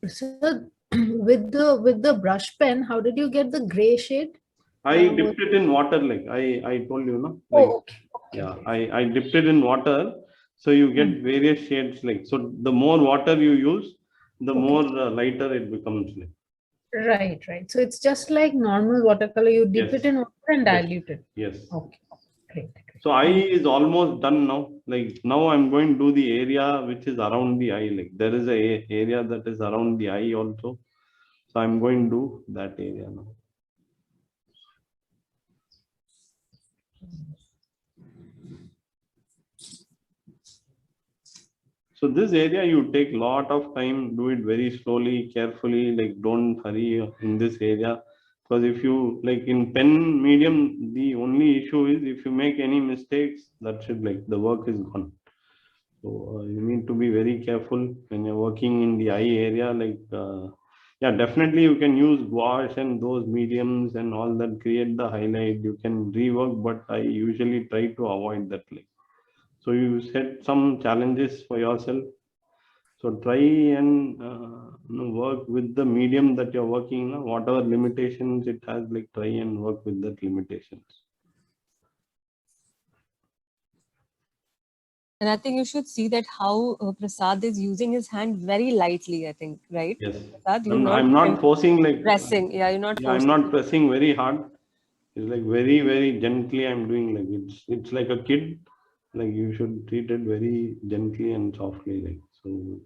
So with the brush pen, how did you get the gray shade? I dipped it in water. Like I told you, no? Like Oh, okay. yeah, I dipped it in water, so you get various shades. Like so, the more water you use, the more lighter it becomes. Like Right, right. So it's just like normal watercolor. You dip yes, it in water and yes, dilute it. yes. Okay, great. So eye is almost done now. Like now I'm going to do the area which is around the eye. Like there is a area that is around the eye also. So I'm going to do that area now. So this area you take lot of time, do it very slowly, carefully, like don't hurry in this area. Because if you like in pen medium, the only issue is if you make any mistakes, that's it, like the work is gone. So you need to be very careful when you're working in the eye area. Like yeah, definitely you can use gouache and those mediums and all that create the highlight. You can rework, but I usually try to avoid that. Like so, you set some challenges for yourself. So try and work with the medium that you're working on, whatever limitations it has. Like try and work with that limitations. And I think you should see that how Prasad is using his hand very lightly, I think, right? Yes, Prasad, you're I'm not forcing like pressing. Yeah, you're not yeah, I'm forcing. not pressing very hard. It's like very gently I'm doing. Like it's like a kid. Like you should treat it very gently and softly. Like so.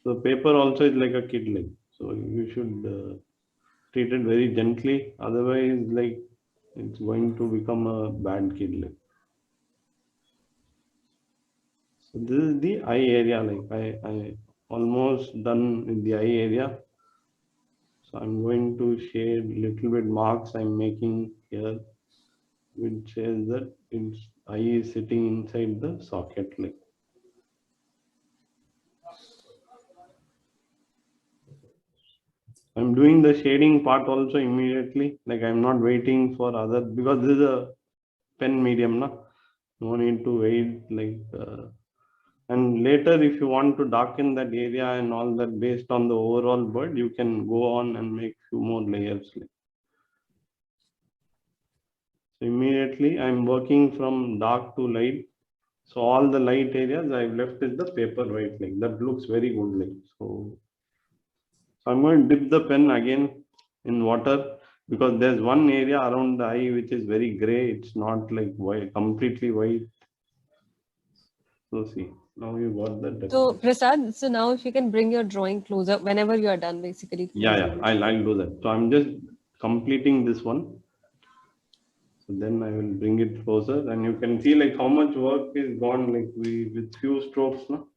So paper also is like a kid. Like so you should treat it very gently. Otherwise, like it's going to become a bad kid. Like so, this is the eye area. Like I almost done with the eye area. So I'm going to shade little bit marks I'm making here, which says that its eye is sitting inside the socket. Like I'm doing the shading part also immediately. Like I'm not waiting for other because this is a pen medium, na. No need to wait. Like and later, if you want to darken that area and all that based on the overall bird, you can go on and make few more layers. Like. So immediately I'm working from dark to light. So all the light areas I've left is the paper white. Like that looks very good. Like so I'm going to dip the pen again in water because there's one area around the eye which is very gray. It's not like white, completely white. So see, now you got that. So Prasad, so now if you can bring your drawing closer whenever you are done, basically. Yeah, I'll do that. So I'm just completing this one. So then I will bring it closer and you can see like how much work is gone like with few strokes. No?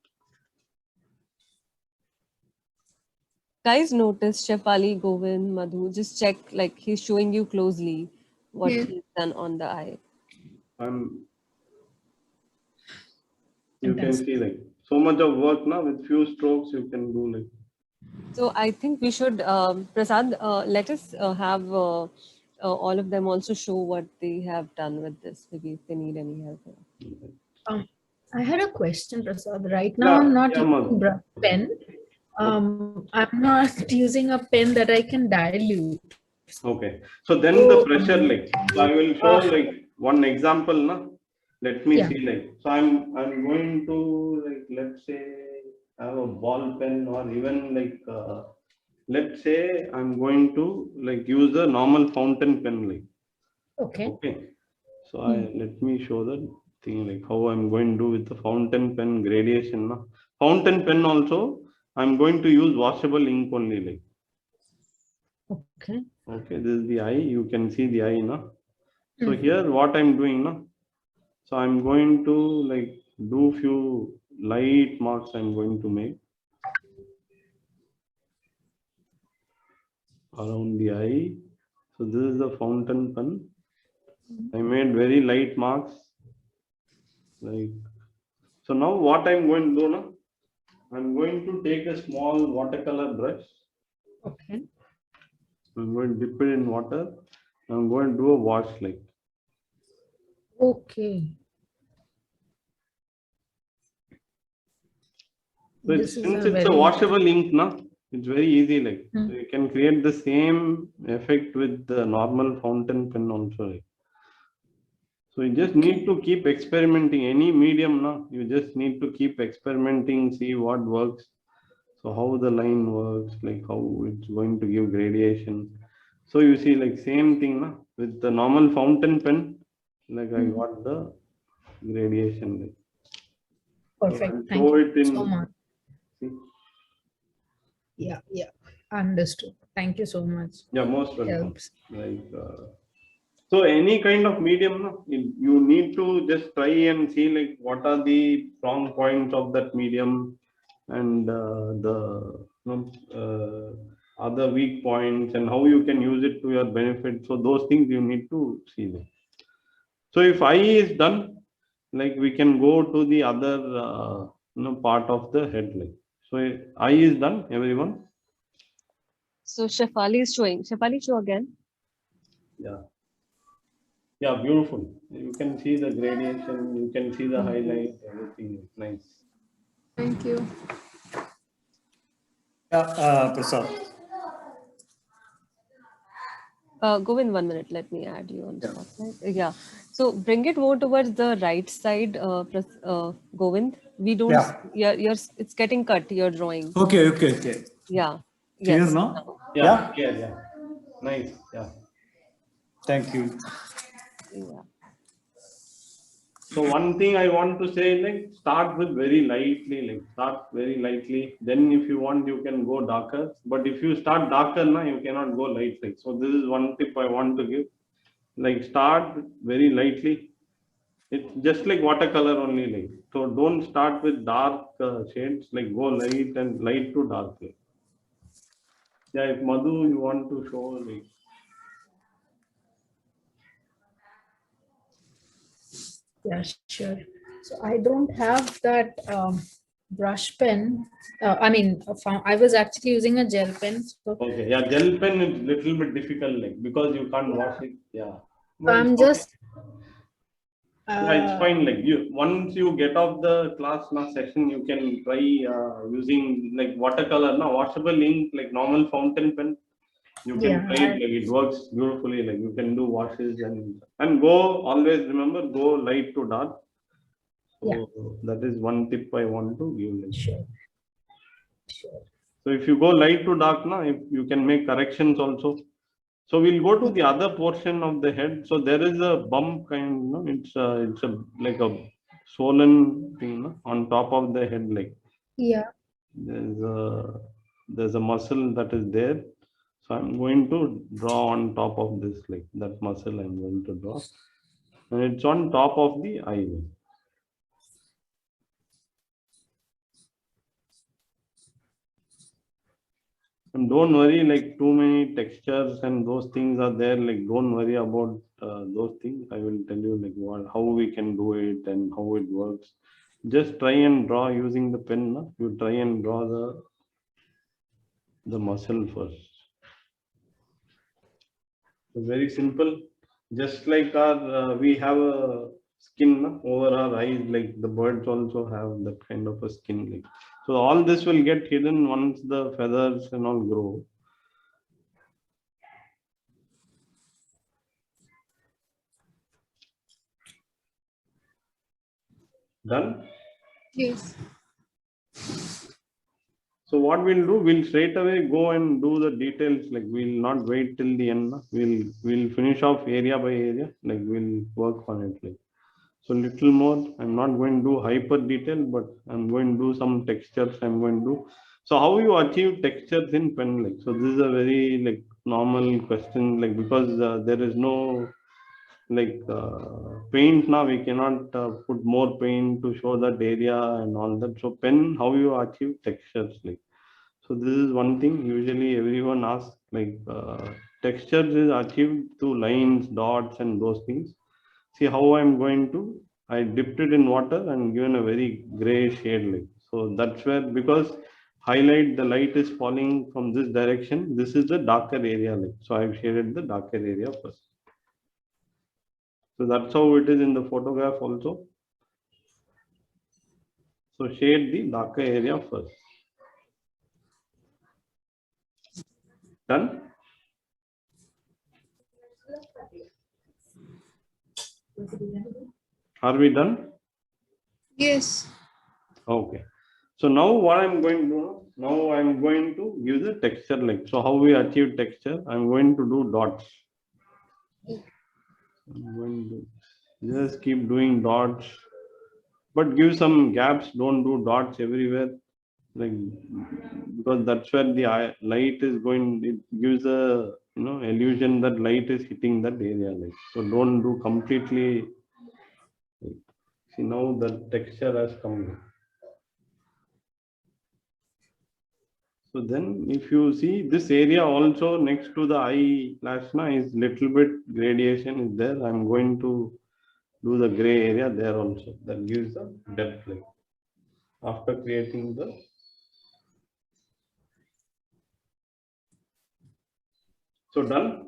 Guys, notice Shefali, Govind, Madhu, just check, like he's showing you closely what Yeah. he's done on the eye. You can see like so much of work now with few strokes you can do like. So I think we should, Prasad, let us have all of them also show what they have done with this, maybe if they need any help. I had a question, Prasad. Right now, I'm not using brush pen. I'm not using a pen that I can dilute. Okay, so then the pressure like so I will show like one example. Na? Let me see like so I'm going to like let's say have a ball pen or even like let's say I'm going to like use a normal fountain pen like. Okay. So let me show the thing like how I'm going to do with the fountain pen gradation. Na? Fountain pen also I'm going to use washable ink only like. Okay. Okay, this is the eye. You can see the eye now. So here what I'm doing now. So I'm going to like do few light marks I'm going to make. around the eye. So this is the fountain pen. I made very light marks. Like, so now what I'm going to do now, I'm going to take a small watercolor brush. Okay. I'm going to dip it in water. I'm going to do a wash like. Okay. So This is since a it's a very washable ink, na, it's very easy. Like Hmm. so you can create the same effect with the normal fountain pen also. Like. So you just need to keep experimenting. Any medium, na, you just need to keep experimenting, see what works. So how the line works, like how it's going to give gradation. So you see, like same thing, na, with the normal fountain pen, like I got the gradation. Like. So perfect. I'll Thank show you it in. so much. See? Yeah, understood. Thank you so much. Yeah, most welcome. Helps. Like, so any kind of medium, no, you need to just try and see like what are the strong points of that medium and the other weak points and how you can use it to your benefit. So those things you need to see them. So if eye is done, like we can go to the other part of the head. Like so, eye is done. Everyone. So Shefali is showing. Shefali, show again. Yeah. Yeah, beautiful. You can see the gradation, you can see the highlight, everything is nice. Thank you. Yeah, Prasad. Govind, 1 minute. Let me add you on spotlight. Yeah. So bring it more towards the right side, Govind. We don't. Yeah. It's getting cut. Your drawing. Okay. Yeah. Clear Yes. now? Yeah. Nice. Yeah. Thank you. Yeah. So one thing I want to say, like start with very lightly, Then if you want, you can go darker. But if you start darker, now you cannot go light. Like so, this is one tip I want to give. Like start very lightly. It's just like watercolor only. Like so, don't start with dark shades. Like go light and light to dark. Like. Yeah, if Madhu, you want to show like. Yeah, sure. So I don't have that brush pen. I was actually using a gel pen. So Okay, yeah, gel pen is little bit difficult, like because you can't wash it. Yeah, I'm it's okay. just. Yeah, it's fine. Like you, once you get off the class session, you can try using like watercolor, washable ink, like normal fountain pen. You can try it. Like it works beautifully. Like you can do washes and go. Always remember, go light to dark. So that is one tip I want to give. Like. Sure. So if you go light to dark, if you can make corrections also. So we'll go to the other portion of the head. So there is a bump kind, it's a like a swollen thing on top of the head, like there's a muscle that is there. So I'm going to draw on top of this, like that muscle I'm going to draw, and it's on top of the eye. And don't worry, like too many textures and those things are there. Like don't worry about those things. I will tell you like how we can do it and how it works. Just try and draw using the pen. You try and draw the muscle first. So very simple. Just like our we have a skin over our eyes, like the birds also have that kind of a skin. Like. So all this will get hidden once the feathers and all grow. Done? Yes. So what we'll do, we'll straight away go and do the details. Like we'll not wait till the end. We'll finish off area by area. Like we'll work on it. Like so little more. I'm not going to do hyper detail, but I'm going to do some textures. I'm going to do. So how you achieve textures in pen? Like so, this is a very like normal question. Like because there is no like paint now, we cannot put more paint to show that area and all that. So pen, how you achieve textures? Like So this is one thing usually everyone asks, like textures is achieved through lines, dots and those things. See how I'm going to, I dipped it in water and given a very gray shade like. So that's where, because highlight, the light is falling from this direction. This is the darker area like. So I've shaded the darker area first. So that's how it is in the photograph also. So shade the darker area first. Done? Are we done? Yes. Okay. So now what I'm going to do, now I'm going to give the texture like, so how we achieve texture, I'm going to do dots. I'm going to just keep doing dots, but give some gaps, don't do dots everywhere. Like, because that's where the light is going, it gives a illusion that light is hitting that area like. So don't do completely. See now the texture has come. So then if you see this area also next to the eyelash is little bit gradation is there. I'm going to do the gray area there also. That gives the depth like after creating the. So done.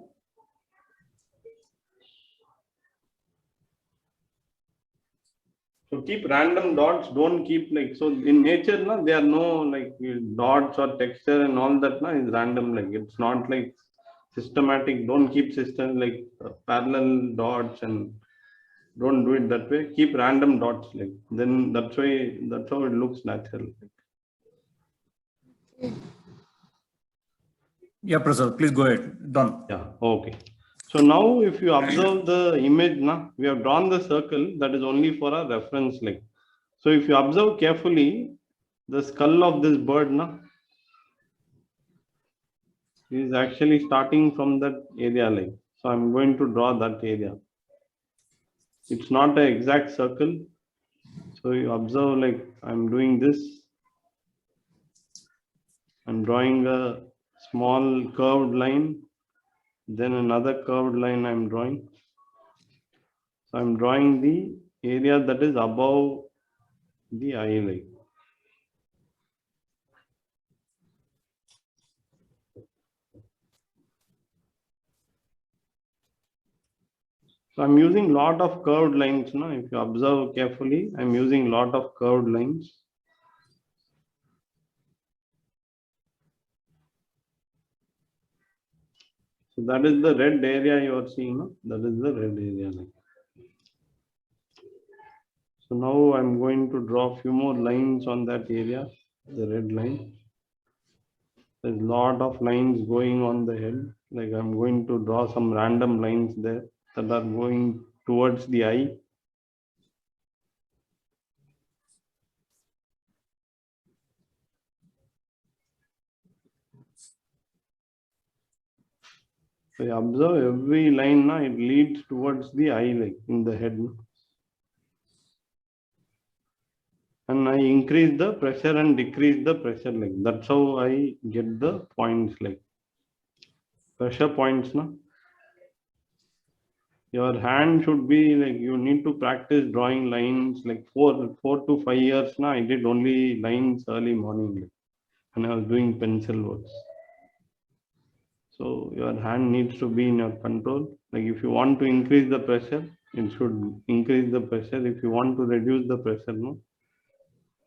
So keep random dots, don't keep like, so in nature, there are no like dots or texture and all that is random. Like it's not like systematic. Don't keep system like parallel dots and don't do it that way. Keep random dots like, then that's how it looks natural. Yeah, Prasad, please go ahead. Done. Yeah, okay. So now if you observe the image, we have drawn the circle that is only for a reference like. So if you observe carefully, the skull of this bird is actually starting from that area like. So I'm going to draw that area. It's not an exact circle. So you observe like I'm doing this. I'm drawing a small curved line, then another curved line I'm drawing. So I'm drawing the area that is above the eye like. So I'm using lot of curved lines now. If you observe carefully, I'm using lot of curved lines. So that is the red area you are seeing. No? That is the red area. So now I'm going to draw a few more lines on that area, the red line. There's a lot of lines going on the head. Like I'm going to draw some random lines there that are going towards the eye. So you observe every line, it leads towards the eye, like in the head. And I increase the pressure and decrease the pressure, like that's how I get the points, like pressure points. Your hand should be like, you need to practice drawing lines like 4 to 5 years. I did only lines early morning and I was doing pencil works. So your hand needs to be in your control. Like if you want to increase the pressure, it should increase the pressure. If you want to reduce the pressure, it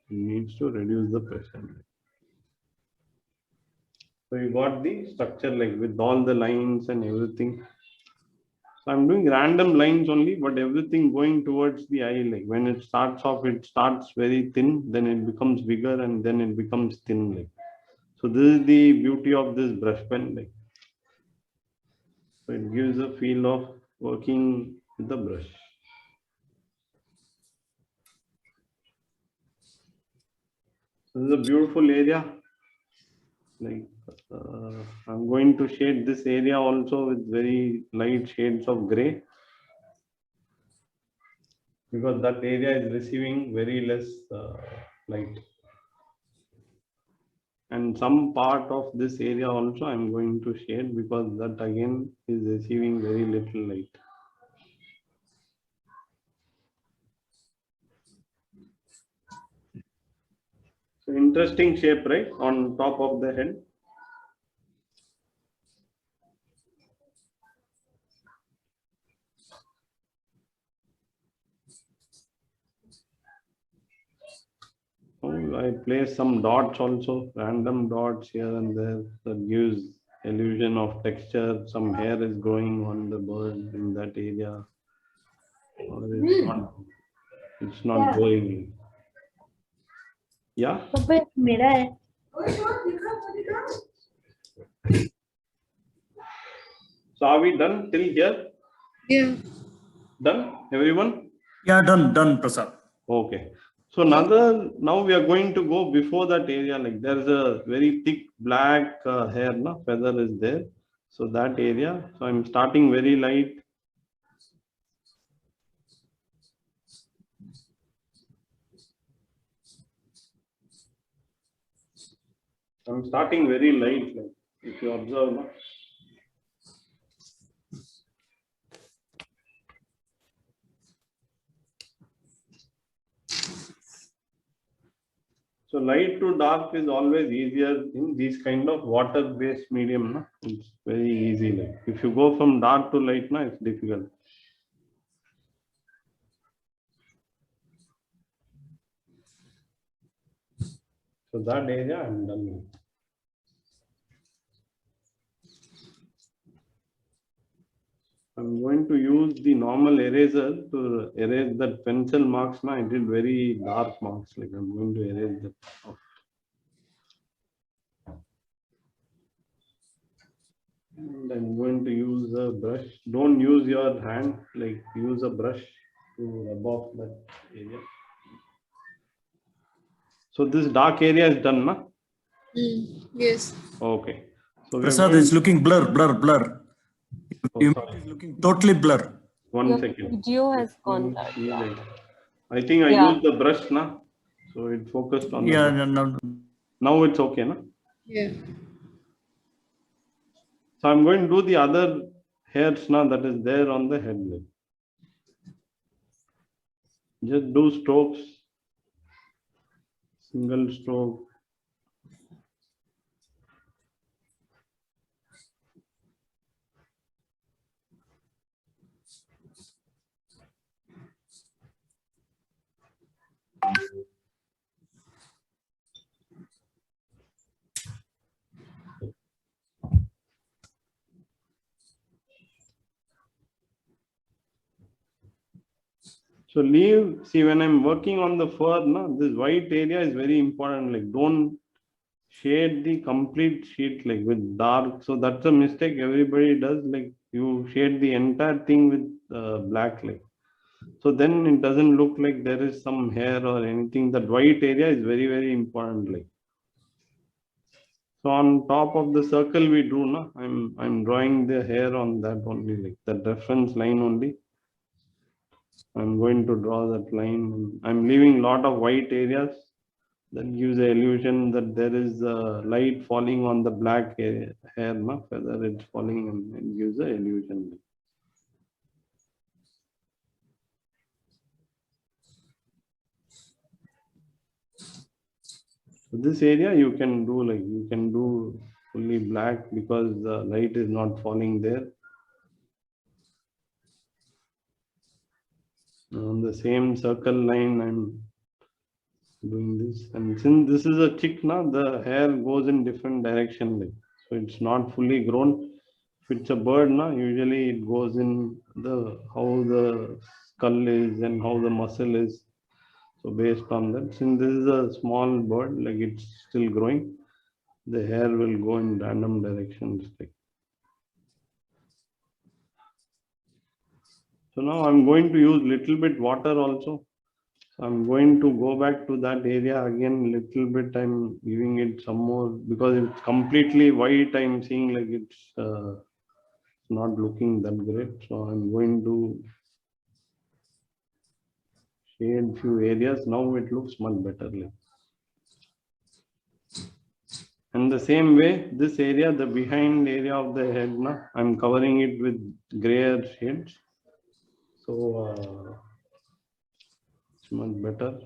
needs to reduce the pressure. So you got the structure like with all the lines and everything. So I'm doing random lines only, but everything going towards the eye. Like when it starts off, it starts very thin, then it becomes bigger and then it becomes thin. Like so, this is the beauty of this brush pen. Like so, it gives a feel of working with the brush. So this is a beautiful area. Like I'm going to shade this area also with very light shades of gray, because that area is receiving very less light. and some part of this area also I'm going to shade because that again is receiving very little light. So interesting shape, right, on top of the head. I place some dots also, random dots here and there that gives illusion of texture. Some hair is growing on the bird in that area. Or it's not growing. Yeah. So are we done till here? Yeah. Done, everyone? Yeah, done, Prasad. Okay. So now we are going to go before that area. Like there's a very thick black hair, no feather is there. So that area. So I'm starting very light. I'm starting very light. Like if you observe, no? So light to dark is always easier in these kind of water-based medium. No? It's very easy. Like if you go from dark to light, no, it's difficult. So that area I'm done with. I'm going to use the normal eraser to erase that pencil marks. Now I did very dark marks. Like I'm going to erase that off. And I'm going to use a brush. Don't use your hand. Like use a brush to rub off that area. So this dark area is done, na? Yes. Okay. So Prasad is looking blur. Oh, Image sorry. is looking totally blur. One Your second. video has Let me gone dark. see, Yeah. like, I think I Yeah. used the brush now, so it focused on the Yeah, brush. no. Now it's okay, na? Yeah. So I'm going to do the other hairs now that is there on the head. Just do strokes, single stroke. So see when I'm working on the fur, this white area is very important. Like don't shade the complete sheet like with dark. So that's a mistake everybody does. Like you shade the entire thing with black. Like so then it doesn't look like there is some hair or anything. That white area is very, very important. Like so on top of the circle we drew, no, I'm drawing the hair on that only, like the reference line only. I'm going to draw that line. I'm leaving a lot of white areas that gives the illusion that there is light falling on the black hair, no, feather it's falling and it gives the illusion. So this area you can do fully black because the light is not falling there. On the same circle line, I'm doing this. And since this is a chick now, the hair goes in different direction. Like, so it's not fully grown. If it's a bird now, usually it goes in how the skull is and how the muscle is. So based on that, since this is a small bird, like it's still growing, the hair will go in random directions. Like. So now I'm going to use little bit water also. So I'm going to go back to that area again little bit. I'm giving it some more because it's completely white. I'm seeing like it's not looking that great. So I'm going to shade few areas. Now it looks much better. Like. And the same way, this area, the behind area of the head, I'm covering it with grayer shades. So it's much better.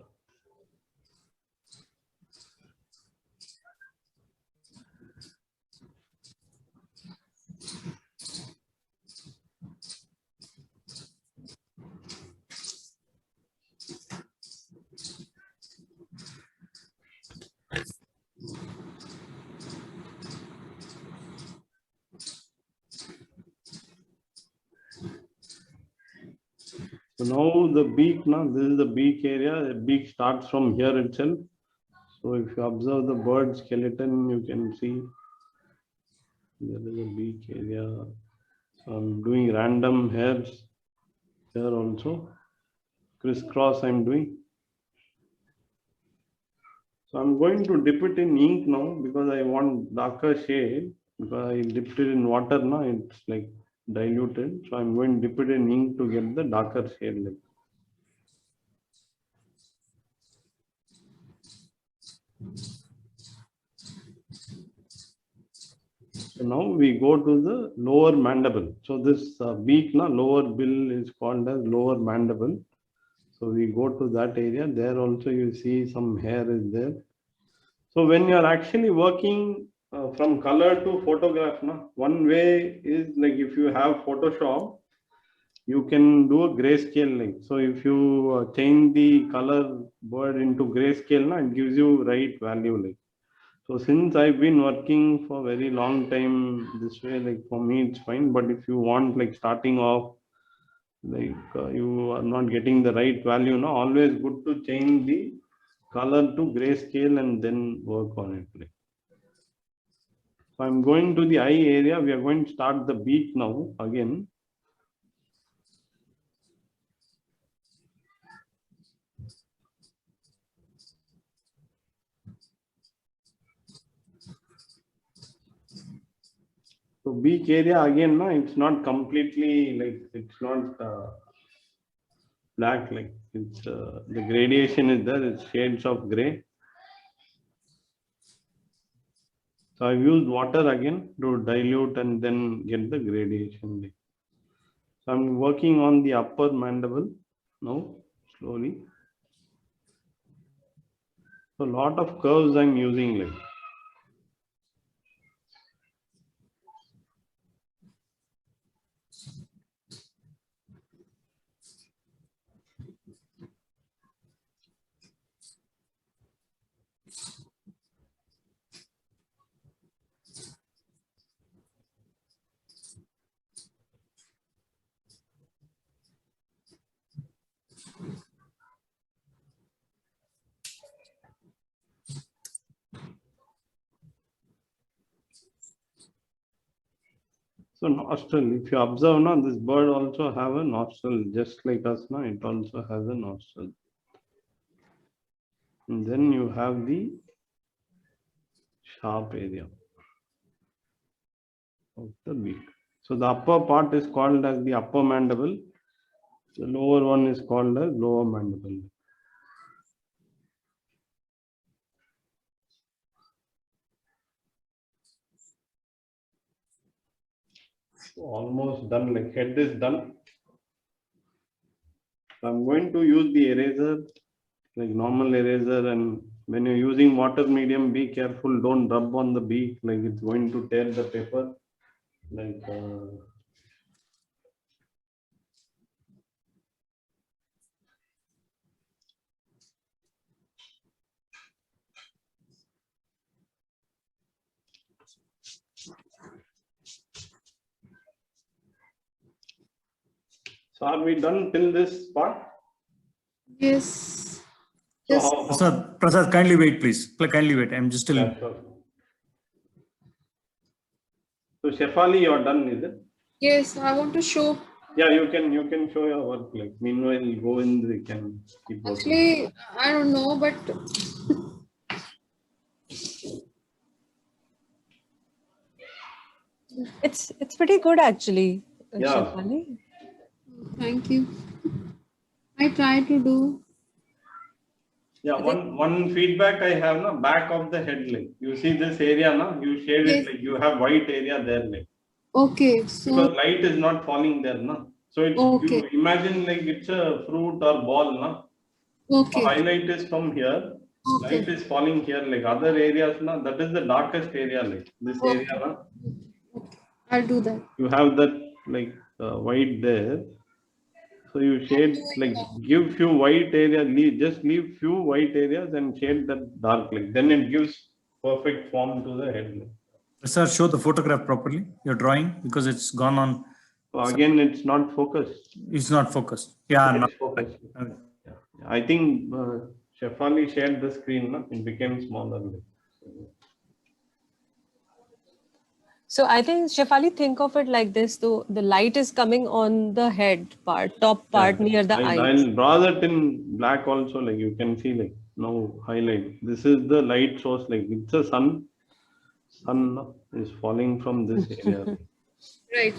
So now the beak, this is the beak area. The beak starts from here itself. So if you observe the bird skeleton, you can see there is a beak area. So I'm doing random hairs here also. Crisscross I'm doing. So I'm going to dip it in ink now because I want darker shade. Because I dipped it in water now, it's like diluted. So I'm going to dip it in ink to get the darker shade. So now we go to the lower mandible. So this beak, lower bill is called as lower mandible. So we go to that area. There also you see some hair is there. So when you are actually working from color to photograph, one way is like if you have Photoshop, you can do a grayscale. So if you change the color bird into grayscale, it gives you right value. So since I've been working for a very long time this way, for me it's fine. But if you want starting off, you are not getting the right value, always good to change the color to grayscale and then work on it. So I'm going to the eye area. We are going to start the beak now again. So beak area again, it's not completely it's not black, it's the gradation is there, it's shades of gray. So I've used water again to dilute and then get the gradation. So I'm working on the upper mandible now, slowly. So a lot of curves I'm using So nostril, if you observe now, this bird also have a nostril, just like us now, it also has a nostril. And then you have the sharp area of the beak. So the upper part is called as the upper mandible. The lower one is called as lower mandible. So almost done, head is done. I'm going to use the eraser, normal eraser, and when you're using water medium, be careful, don't rub on the beak, it's going to tear the paper. So are we done till this part? Yes. So Yes. Prasad, kindly wait, please. Kindly wait. I'm just still. Yeah, sure. So Shefali, you're done, is it? Yes, I want to show. Yeah, you can show your work. Meanwhile, go in. We can keep working. Actually, I don't know, but It's pretty good actually. Yeah. Shefali. thank you. I try to do. Yeah, I think- one feedback I have na back of the head, like you see this area na, you shade Yes. it like you have white area there, like Okay, so because light is not falling there na. So it's okay, you imagine like it's a fruit or ball na. So okay, highlight is from here, light okay, is falling here, like other areas na, that is the darkest area, like this okay. area na. Okay. I'll do that. You have that like white there. So you shade like give few white area, just leave few white areas and shade that dark, like then it gives perfect form to the head. Like. Sir, show the photograph properly, your drawing, because it's gone on. So again, it's not focused. It's not focused. Yeah, It's not focused. okay. Yeah. I think Shefali shared the screen, no? It became smaller. Like. So I think, Shefali, think of it like this. So the light is coming on the head part, top part near the eyes. I'll draw that in black also, like you can see, like now highlight. This is the light source, like it's a sun. Sun is falling from this area. Right.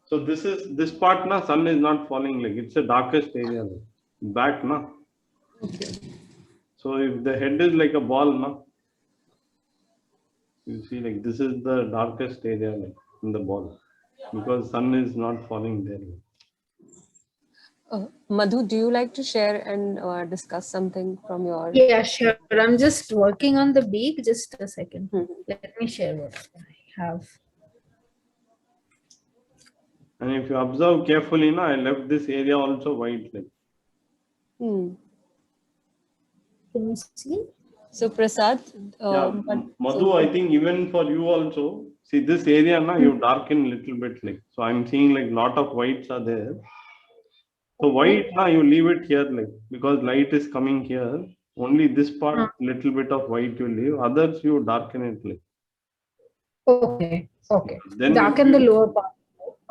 So this part na sun is not falling, like it's the darkest area. Like. Back na. Okay. So if the head is like a ball na, you see like this is the darkest area like in the ball because sun is not falling there. Madhu, do you like to share and discuss something from your? Yeah, sure. I'm just working on the beak. Just a second. Mhm. Let me share what I have. And if you observe carefully, na, I left this area also white. Like. Hmm. Can you see? So Prasad, Yeah, Madhu, I think even for you also, see this area na, you darken little bit like. So I'm seeing like lot of whites are there. So white na, you leave it here like because light is coming here. Only this part, little bit of white you leave. Others you darken it like. Okay. Okay. Then Darken the lower part.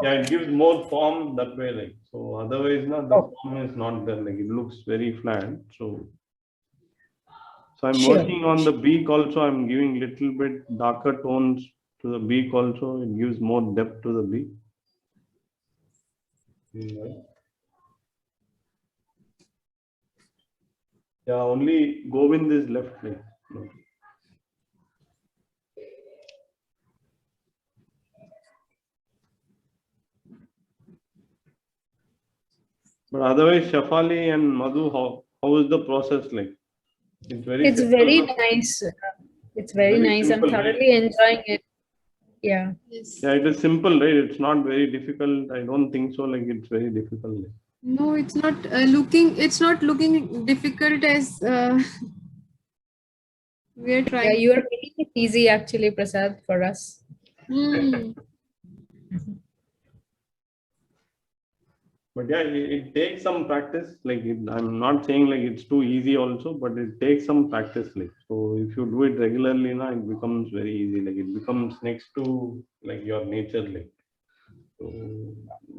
Yeah, it gives more form that way, like so. Otherwise, not the form is not there. Like it looks very flat. So I'm Sure. working on the beak also. I'm giving little bit darker tones to the beak also. It gives more depth to the beak. Yeah, only Govind is left. Like. But otherwise, Shefali and Madhu, how is the process like? It's very It's simple, very no? nice. It's very Very nice. simple, I'm right? thoroughly enjoying it. Yeah. Yes. Yeah, it is simple, right? It's not very difficult. I don't think so. Like it's very difficult. Like. No, it's not looking. It's not looking difficult as we're Yeah, trying. you are making it easy actually, Prasad, for us. Hmm. But yeah, it takes some practice. Like I'm not saying like it's too easy also, but it takes some practice. Like so, if you do it regularly, now it becomes very easy. Like it becomes next to like your nature. Like so,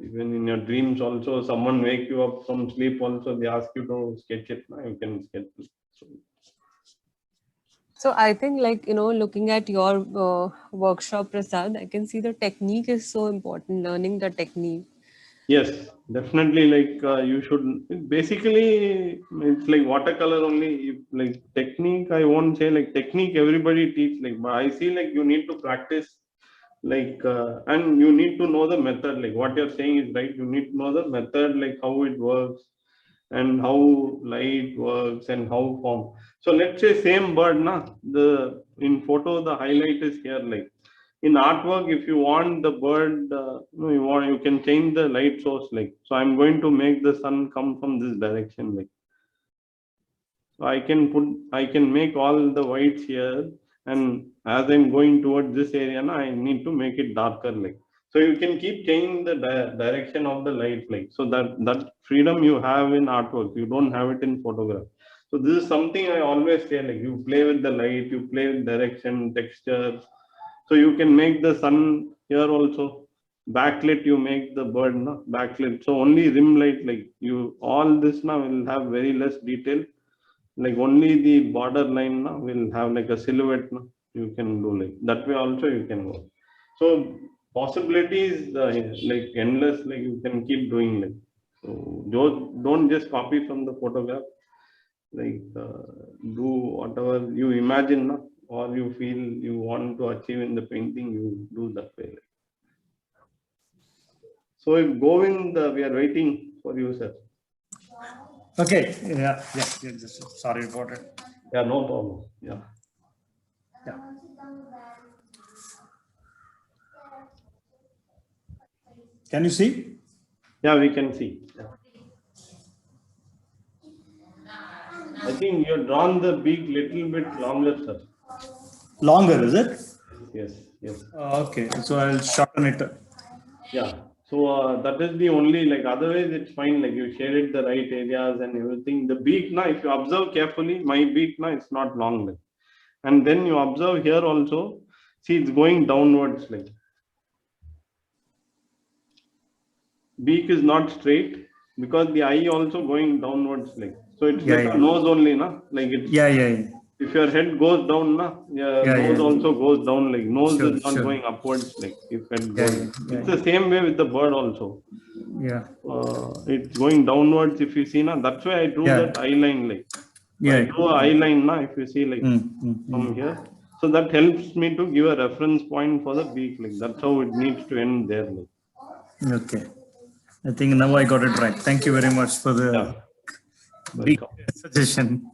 even in your dreams also, someone wake you up from sleep. Also, they ask you to sketch it. Now you can sketch it. So I think like, looking at your workshop, Prasad, I can see the technique is so important, learning the technique. Yes, definitely. Like you should basically it's like watercolor only. If, like technique, I won't say like technique. Everybody teach like, but I see like you need to practice. Like and you need to know the method. Like what you're saying is right. You need to know the method, like how it works and how light works and how form. So let's say same bird, na the in photo the highlight is here like in artwork if you want the bird you can change the light source like so I'm going to make the sun come from this direction like so I can make all the whites here and as I'm going towards this area now I need to make it darker like so you can keep changing the direction of the light like so that freedom you have in artwork you don't have it in photograph so this is something I always say like you play with the light you play with direction texture. So you can make the sun here also. Backlit, you make the bird na backlit. So only rim light, like you, all this now will have very less detail. Like only the border line na will have like a silhouette na. You can do like that way also you can go. So possibilities like endless. Like you can keep doing like. So don't just copy from the photograph. like do whatever you imagine, na, or you feel you want to achieve in the painting, you do that way. So if Govind, we are waiting for you, sir. Okay. Yeah. Just sorry about it. Yeah, no problem. Yeah. Yeah. Can you see? Yeah, we can see. Yeah. I think you've drawn the beak little bit longer, sir. Longer, is it? Yes, yes. Okay. So I'll shorten it. Yeah. So that is the only, like, otherwise it's fine. Like you shaded the right areas and everything. The beak, now, if you observe carefully, my beak, now, it's not long. Like. And then you observe here also, see, it's going downwards. Like beak is not straight because the eye also going downwards. Like so, it's like a nose only, na? Like it's if your head goes down, na, nose also goes down. Like nose is not going upwards. Like if it goes, it's the same way with the bird also. Yeah. It's going downwards. If you see, na, that's why I drew that eye line. Like I drew an eye line, na, if you see, like from here. So that helps me to give a reference point for the beak. Like that's how it needs to end there. Like. Okay. I think now I got it right. Thank you very much for the big suggestion.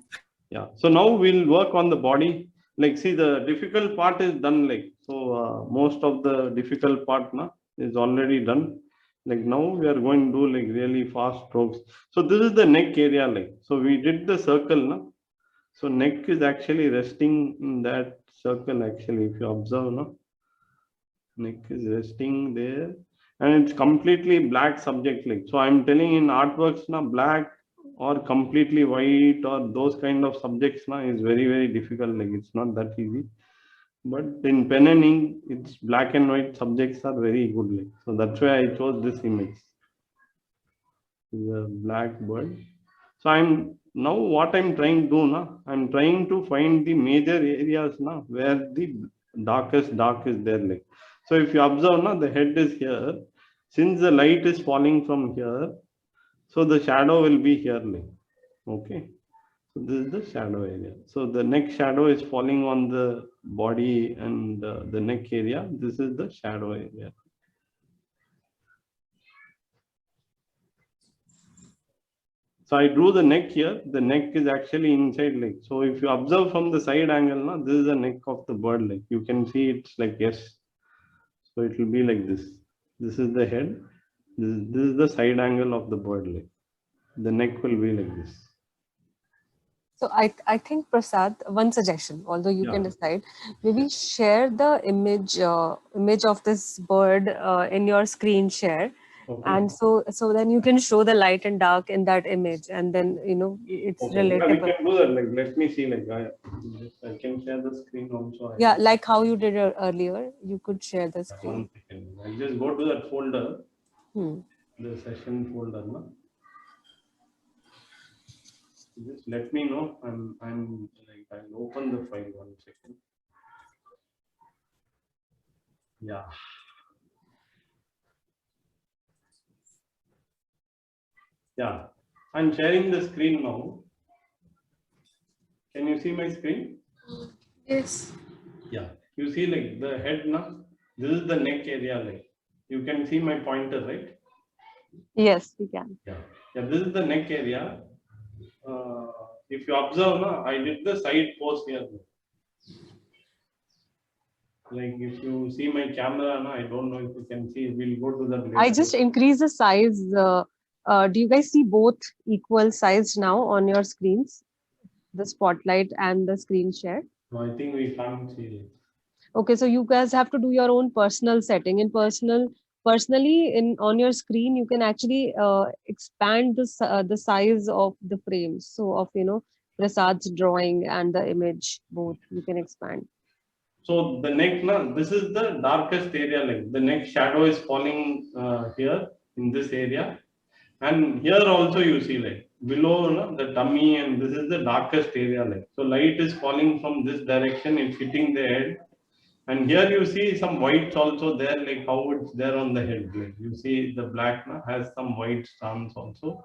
Yeah. So now we'll work on the body. Like, see, the difficult part is done. Like, so most of the difficult part na, is already done. Like now we are going to do like really fast strokes. So this is the neck area. Like, so we did the circle. Na? So neck is actually resting in that circle. Actually, if you observe, na, neck is resting there. And it's completely black subject. Like, so I'm telling in artworks, na, black or completely white or those kind of subjects na, is very, very difficult. Like it's not that easy. But in pen and ink, it's black and white subjects are very good. Like. So that's why I chose this image. The black bird. So I'm now what I'm trying to do na, I'm trying to find the major areas na, where the darkest dark is there. Like. So if you observe na, the head is here. Since the light is falling from here, so the shadow will be here. Like. Okay. So this is the shadow area. So the neck shadow is falling on the body and the neck area. This is the shadow area. So I drew the neck here. The neck is actually inside. Like, so if you observe from the side angle, na, this is the neck of the bird. Like you can see it's like yes. So it will be like this. This is the head. This is the side angle of the bird. Like the neck will be like this. So I think, Prasad, one suggestion, although you can decide, maybe share the image of this bird in your screen share. Okay. And so then you can show the light and dark in that image, and then it's relatable. Yeah, we can do that. Like, let me see. Like, I can share the screen also. Yeah, like how you did earlier, you could share the screen. 1 second. I'll just go to that folder. The session folder, na? Just let me know. I'm like I'll open the file 1 second. Yeah. Yeah. I'm sharing the screen now. Can you see my screen? Yes. Yeah. You see like the head now. This is the neck area. Like you can see my pointer, right? Yes, we can. Yeah. Yeah. This is the neck area. If you observe, na, I did the side pose here. Like if you see my camera, na, I don't know if you can see. We'll go to that later. I just increase the size. Do you guys see both equal sized now on your screens? The spotlight and the screen share? No, I think we can't see it. Okay, so you guys have to do your own personal setting. Personally, on your screen, you can actually expand the size of the frames. So of Prasad's drawing and the image, both you can expand. So the neck, na, this is the darkest area. Like the neck shadow is falling here in this area, and here also you see like below, na, the tummy, and this is the darkest area. Like so, light is falling from this direction. It's hitting the head. And here you see some whites also there, like how it's there on the head. Like you see the black na, has some white strands also.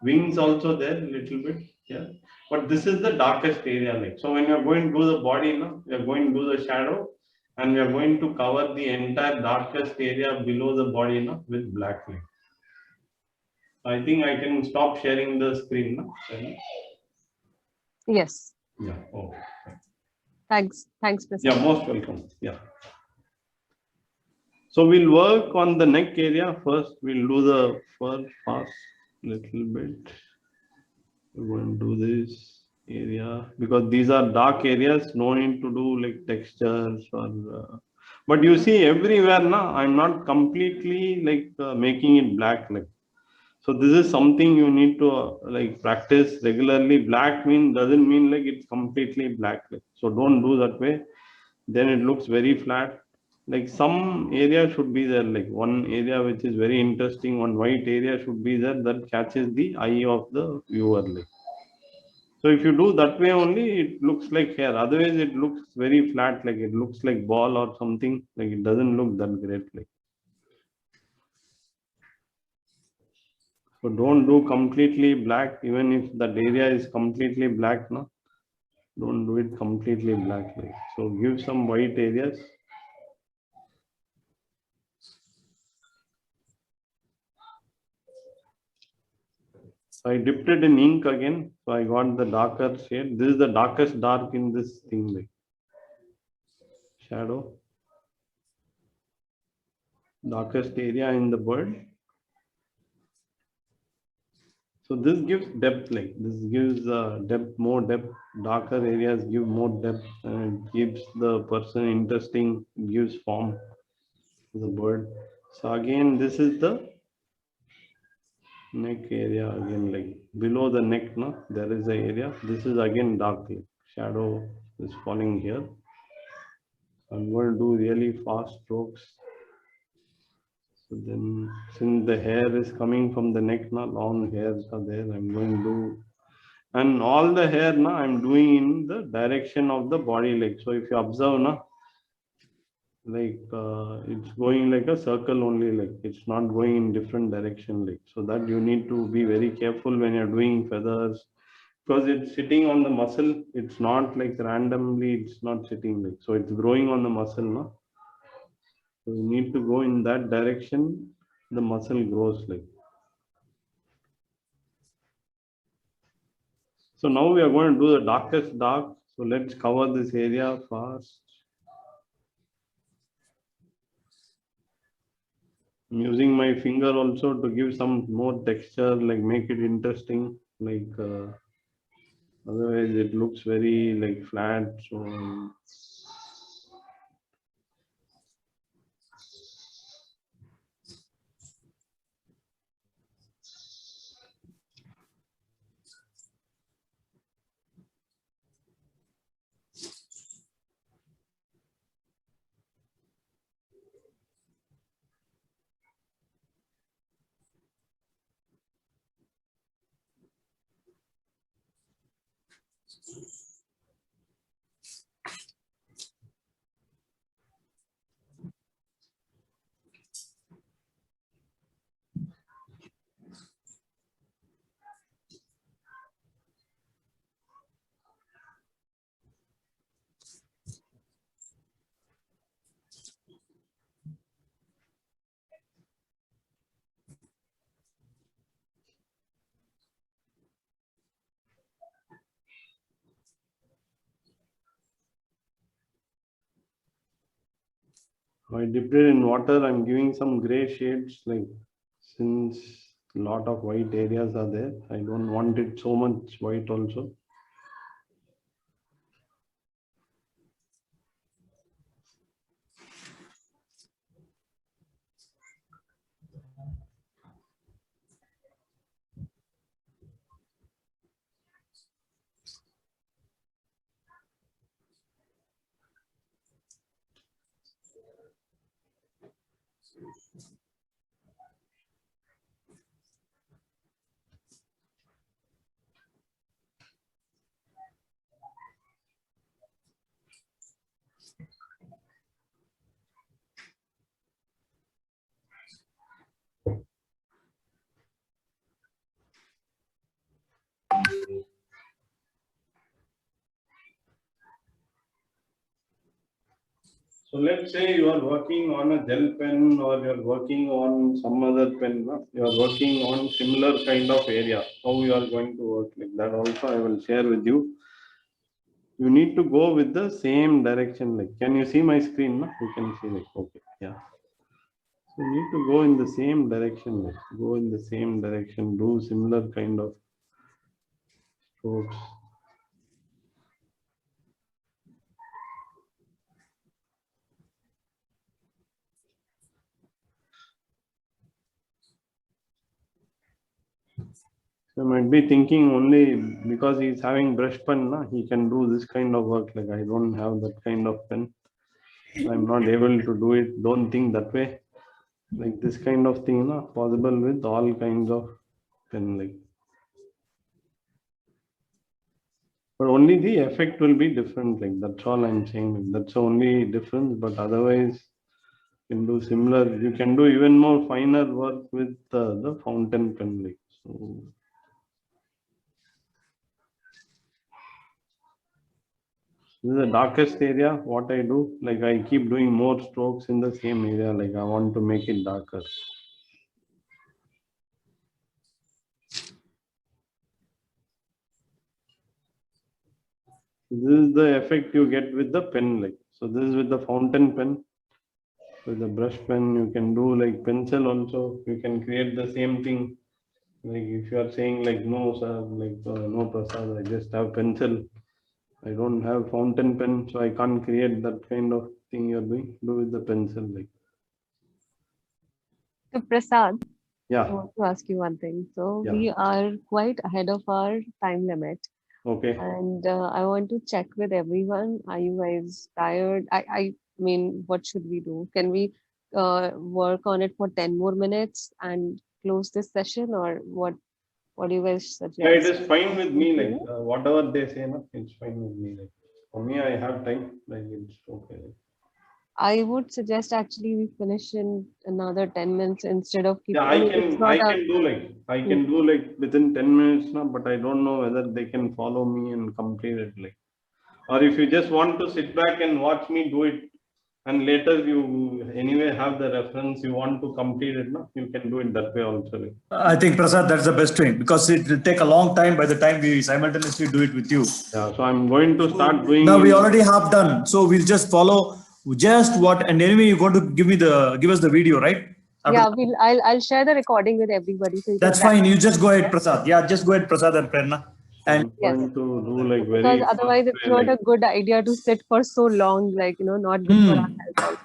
Wings also there little bit here. but this is the darkest area. Like, so when you're going to do the body, no, you're going to do the shadow, and we are going to cover the entire darkest area below the body, no, with black light. I think I can stop sharing the screen, no? Yes. Yeah. Oh. Thanks. Thanks, Prasad. Yeah, most welcome. Yeah. So we'll work on the neck area first. We'll do the fur fast little bit. We're going to do this area because these are dark areas. No need to do like textures or. But you see everywhere now. I'm not completely like making it black like. So this is something you need to like practice regularly. Black doesn't mean like it's completely black. Like. So don't do that way. Then it looks very flat. Like some area should be there, like one area which is very interesting, one white area should be there that catches the eye of the viewer. Like. So if you do that way only, it looks like hair. Otherwise, it looks very flat, like it looks like ball or something. Like it doesn't look that great. Like. So don't do completely black, even if that area is completely black, no. Don't do it completely black. Like. So give some white areas. So I dipped it in ink again. So I got the darker shade. This is the darkest dark in this thing, like shadow. Darkest area in the bird. So this gives depth, like this gives depth, more depth. Darker areas give more depth, and it gives the person interesting. It gives form to the bird. So again, this is the neck area again, like below the neck, no, there is a area. This is again dark, like shadow is falling here. I'm going to do really fast strokes. So then, since the hair is coming from the neck, now long hairs are there. I'm going to do, and all the hair now I'm doing in the direction of the body, like so. If you observe now, like it's going like a circle only, like it's not going in different direction, like so that you need to be very careful when you're doing feathers because it's sitting on the muscle. It's not like randomly. It's not sitting like so. It's growing on the muscle, no. So you need to go in that direction. The muscle grows like. So now we are going to do the darkest dark. So let's cover this area fast. I'm using my finger also to give some more texture, like make it interesting. Like otherwise it looks very like flat. So I dipped it in water. I'm giving some gray shades, like since a lot of white areas are there. I don't want it so much white also. So let's say you are working on a gel pen or you're working on some other pen, no? You are working on similar kind of area. How you are going to work like that also I will share with you. You need to go with the same direction. Like, can you see my screen? No? You can see like, okay, yeah. So you need to go in the same direction. Like, go in the same direction, do similar kind of strokes. So might be thinking only because he's having brush pen, na, he can do this kind of work. Like I don't have that kind of pen. So I'm not able to do it. Don't think that way. Like this kind of thing, na, possible with all kinds of pen. Like, but only the effect will be different. Like that's all I'm saying. Like, that's the only difference. But otherwise, you can do similar. You can do even more finer work with the fountain pen. Like so. This is the darkest area. What I do, like I keep doing more strokes in the same area. Like I want to make it darker. This is the effect you get with the pen. Like so, this is with the fountain pen. With the brush pen, you can do like pencil also. You can create the same thing. Like if you are saying like no, sir, like no, Prasad, I just have pencil. I don't have fountain pen, so I can't create that kind of thing you're doing. Do with the pencil, like. So Prasad, I Yeah. want to ask you one thing. So Yeah. we are quite ahead of our time limit. Okay. And I want to check with everyone. Are you guys tired? I mean, what should we do? Can we work on it for 10 more minutes and close this session, or what do you guys suggest? Yeah, it is fine with me. Like whatever they say, no, it's fine with me. Like for me, I have time. Like it's okay. I would suggest actually we finish in another 10 minutes instead of keeping. Yeah, I can do like I can do like within 10 minutes now, but I don't know whether they can follow me and complete it. Like, or if you just want to sit back and watch me do it, and later you anyway have the reference, you want to complete it, no, you can do it that way also. Like. I think Prasad, that's the best way because it will take a long time by the time we simultaneously do it with you. Yeah, so I'm going to start doing. Now we already have done, so we'll just follow just what. And anyway, you're going to give us the video, right? Yeah, I'll share the recording with everybody. So that's fine. You just go ahead, Prasad. Yeah, just go ahead, Prasad and Prerna. And I'm going to do like very. Because otherwise, it's not a good idea to sit for so long. Like not good for our health.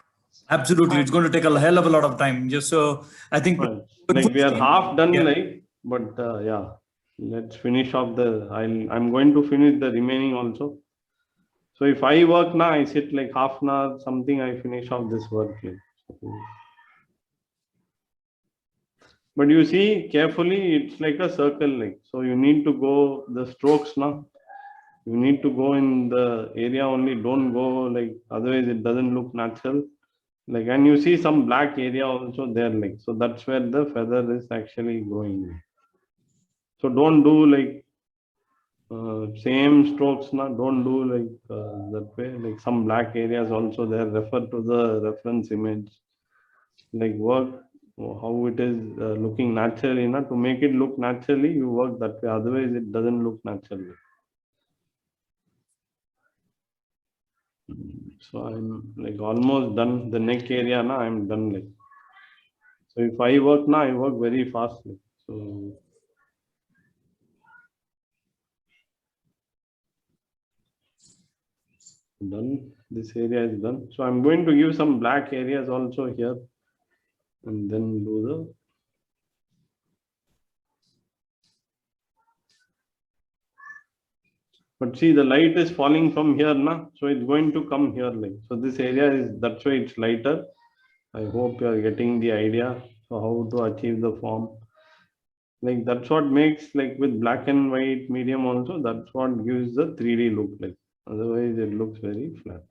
Absolutely, it's going to take a hell of a lot of time. Just so I think like we are half done, like, but yeah, let's finish off the. I'm going to finish the remaining also. So if I work now, I sit like half an hour, something. I finish off this work. Like. But you see carefully, it's like a circle. Like so, you need to go the strokes now. You need to go in the area only. Don't go like otherwise it doesn't look natural. Like, and you see some black area also there, like, so that's where the feather is actually going. So don't do like same strokes now. Don't do like that way. Like some black areas also there. Refer to the reference image. Like work how it is looking naturally. Now to make it look naturally, you work that way. Otherwise, it doesn't look naturally. So I'm like almost done the neck area now. I'm done like. So if I work now, I work very fastly. So done. This area is done. So I'm going to give some black areas also here, and then do the. But see, the light is falling from here now, so it's going to come here like. So this area is that's why it's lighter. I hope you are getting the idea for how to achieve the form. Like that's what makes like with black and white medium also. That's what gives the 3D look like. Otherwise, it looks very flat.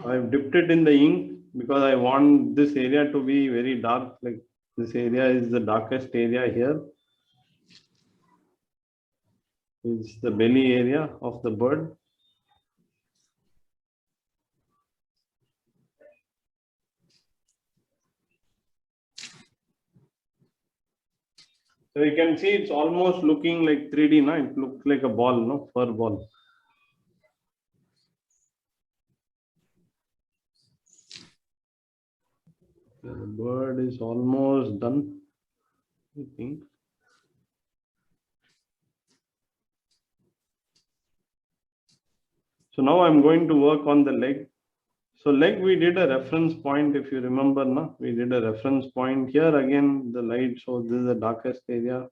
I've dipped it in the ink because I want this area to be very dark. Like this area is the darkest area here. is the belly area of the bird. So you can see it's almost looking like 3D now. It looks like a ball, no, fur ball. The bird is almost done, I think. So now I'm going to work on the leg. So leg, we did a reference point, if you remember, na? We did a reference point. Here again, the light, so this is the darkest area,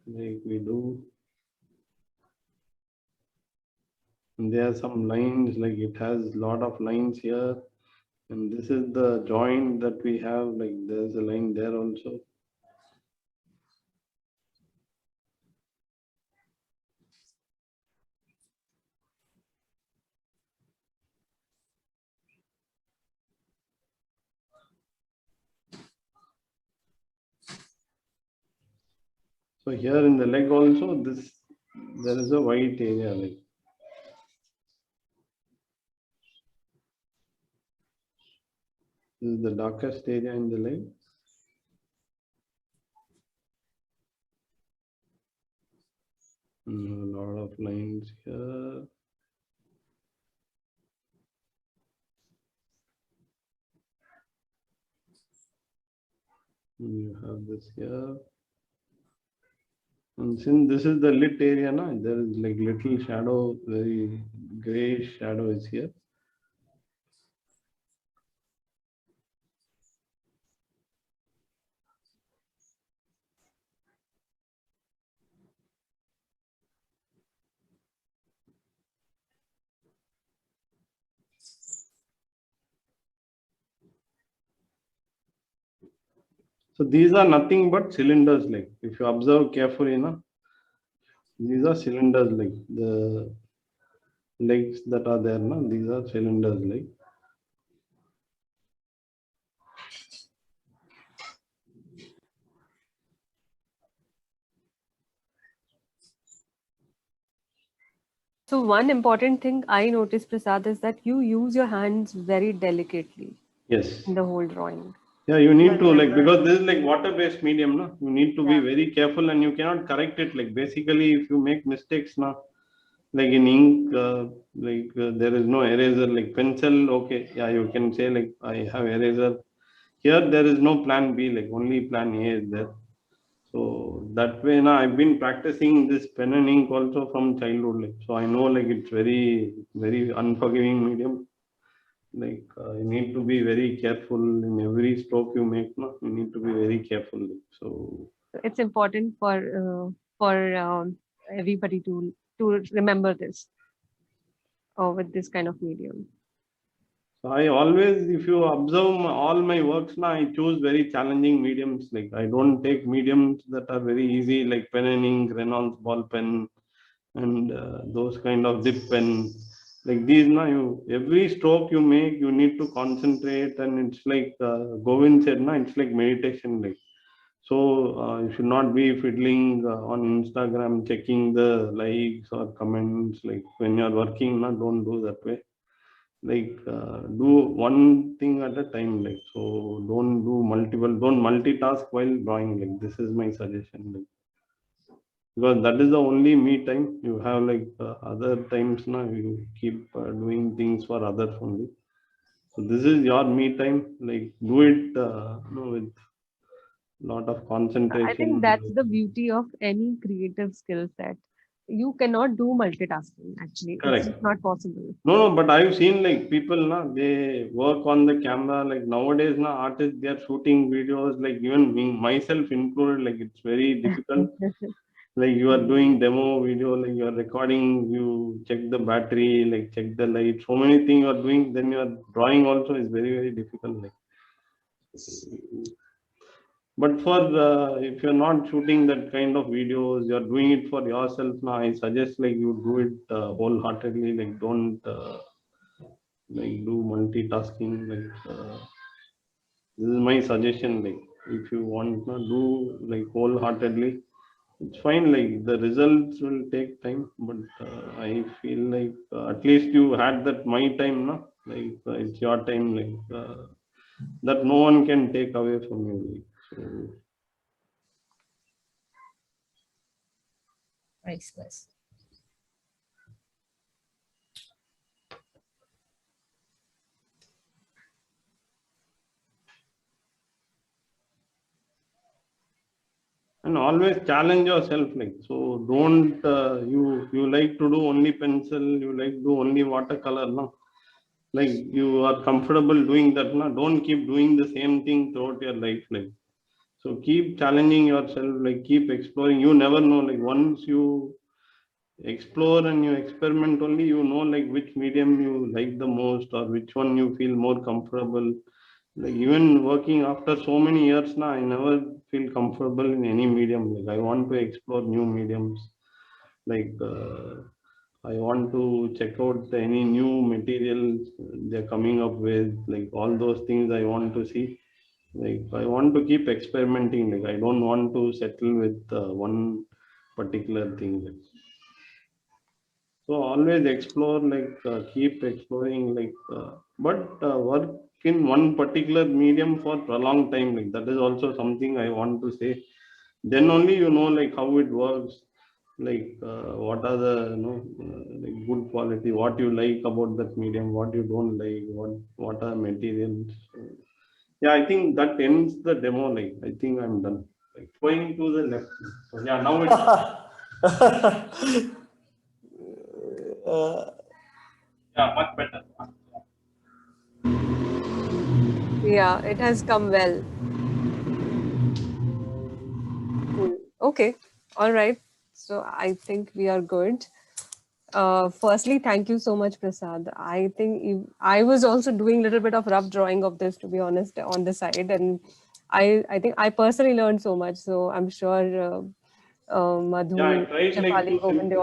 like we do. And there are some lines, like it has a lot of lines here. And this is the joint that we have, like there's a line there also. So here in the leg also, this there is a white area, like this is the darkest area in the leg. A lot of lines here. You have this here. And since this is the lit area, na, there is like little shadow, very grayish shadow is here. So these are nothing but cylinders, like if you observe carefully, na, these are cylinders, like the legs that are there, na, these are cylinders, like. So one important thing I noticed, Prasad, is that you use your hands very delicately Yes. in the whole drawing. Yeah, you need to, like, because this is like water-based medium, na, you need to be Yeah. very careful and you cannot correct it. Like basically, if you make mistakes, na, like in ink, there is no eraser, like pencil. Okay, yeah, you can say like I have eraser. Here there is no plan B, like only plan A is there. So that way, now I've been practicing this pen and ink also from childhood. Like, so I know like it's very, very unforgiving medium. Like you need to be very careful in every stroke you make. No, you need to be very careful. Like, so It's important for everybody to remember this with this kind of medium. So I always, if you observe all my works now, I choose very challenging mediums. Like I don't take mediums that are very easy, like pen and ink, Reynolds ball pen, and those kind of dip pen. Like these now, you every stroke you make, you need to concentrate, and it's like Govind said, na, it's like meditation. Like so, you should not be fiddling on Instagram, checking the likes or comments. Like when you're working, na, don't do that way. Like do one thing at a time, like so don't multitask while drawing. Like this is my suggestion, like, because that is the only me time you have. Like other times now you keep doing things for others only. So this is your me time, like do it with lot of I concentration. think that's the beauty of any creative skill set. You cannot do multitasking, actually. It's Correct. not possible. No, but I've seen like people na, they work on the camera. Like nowadays na, artists, they are shooting videos, like even me, myself included, like it's very difficult. Like you are doing demo video, like you are recording, you check the battery, like check the light, so many things you are doing, then your drawing also is very, very difficult. Like but for if you're not shooting that kind of videos, you're doing it for yourself now, I suggest like you do it wholeheartedly, like don't like do multitasking. Like this is my suggestion. Like if you want to do like wholeheartedly, it's fine. Like the results will take time, but I feel like at least you had that my time, no? Like it's your time, like that no one can take away from you. Like, so Priceless. and always challenge yourself, like, so don't you like to do only pencil, you like do only watercolor, no? Like you are comfortable doing that, no? Don't keep doing the same thing throughout your life, like, so keep challenging yourself, like keep exploring. You never know, like once you explore and you experiment only, you know, like which medium you like the most or which one you feel more comfortable. Like even working after so many years now, I never feel comfortable in any medium. Like I want to explore new mediums. Like I want to check out any new materials they're coming up with. Like all those things I want to see. Like I want to keep experimenting. Like I don't want to settle with one particular thing. So always explore, like keep exploring, like but work in one particular medium for a long time. Like that is also something I want to say. Then only you know like how it works. Like what are the like good quality, what you like about that medium, what you don't like, what are materials. So, yeah, I think that ends the demo. Like I think I'm done. Like going to the left. So yeah, now it's yeah, much better. Yeah, it has come well. Cool. Okay. All right. So I think we are good. Firstly, thank you so much, Prasad. I think I was also doing a little bit of rough drawing of this, to be honest, on the side, and I think I personally learned so much. So I'm sure Madhu, Yeah, I tried like Shefali, to Govind, they all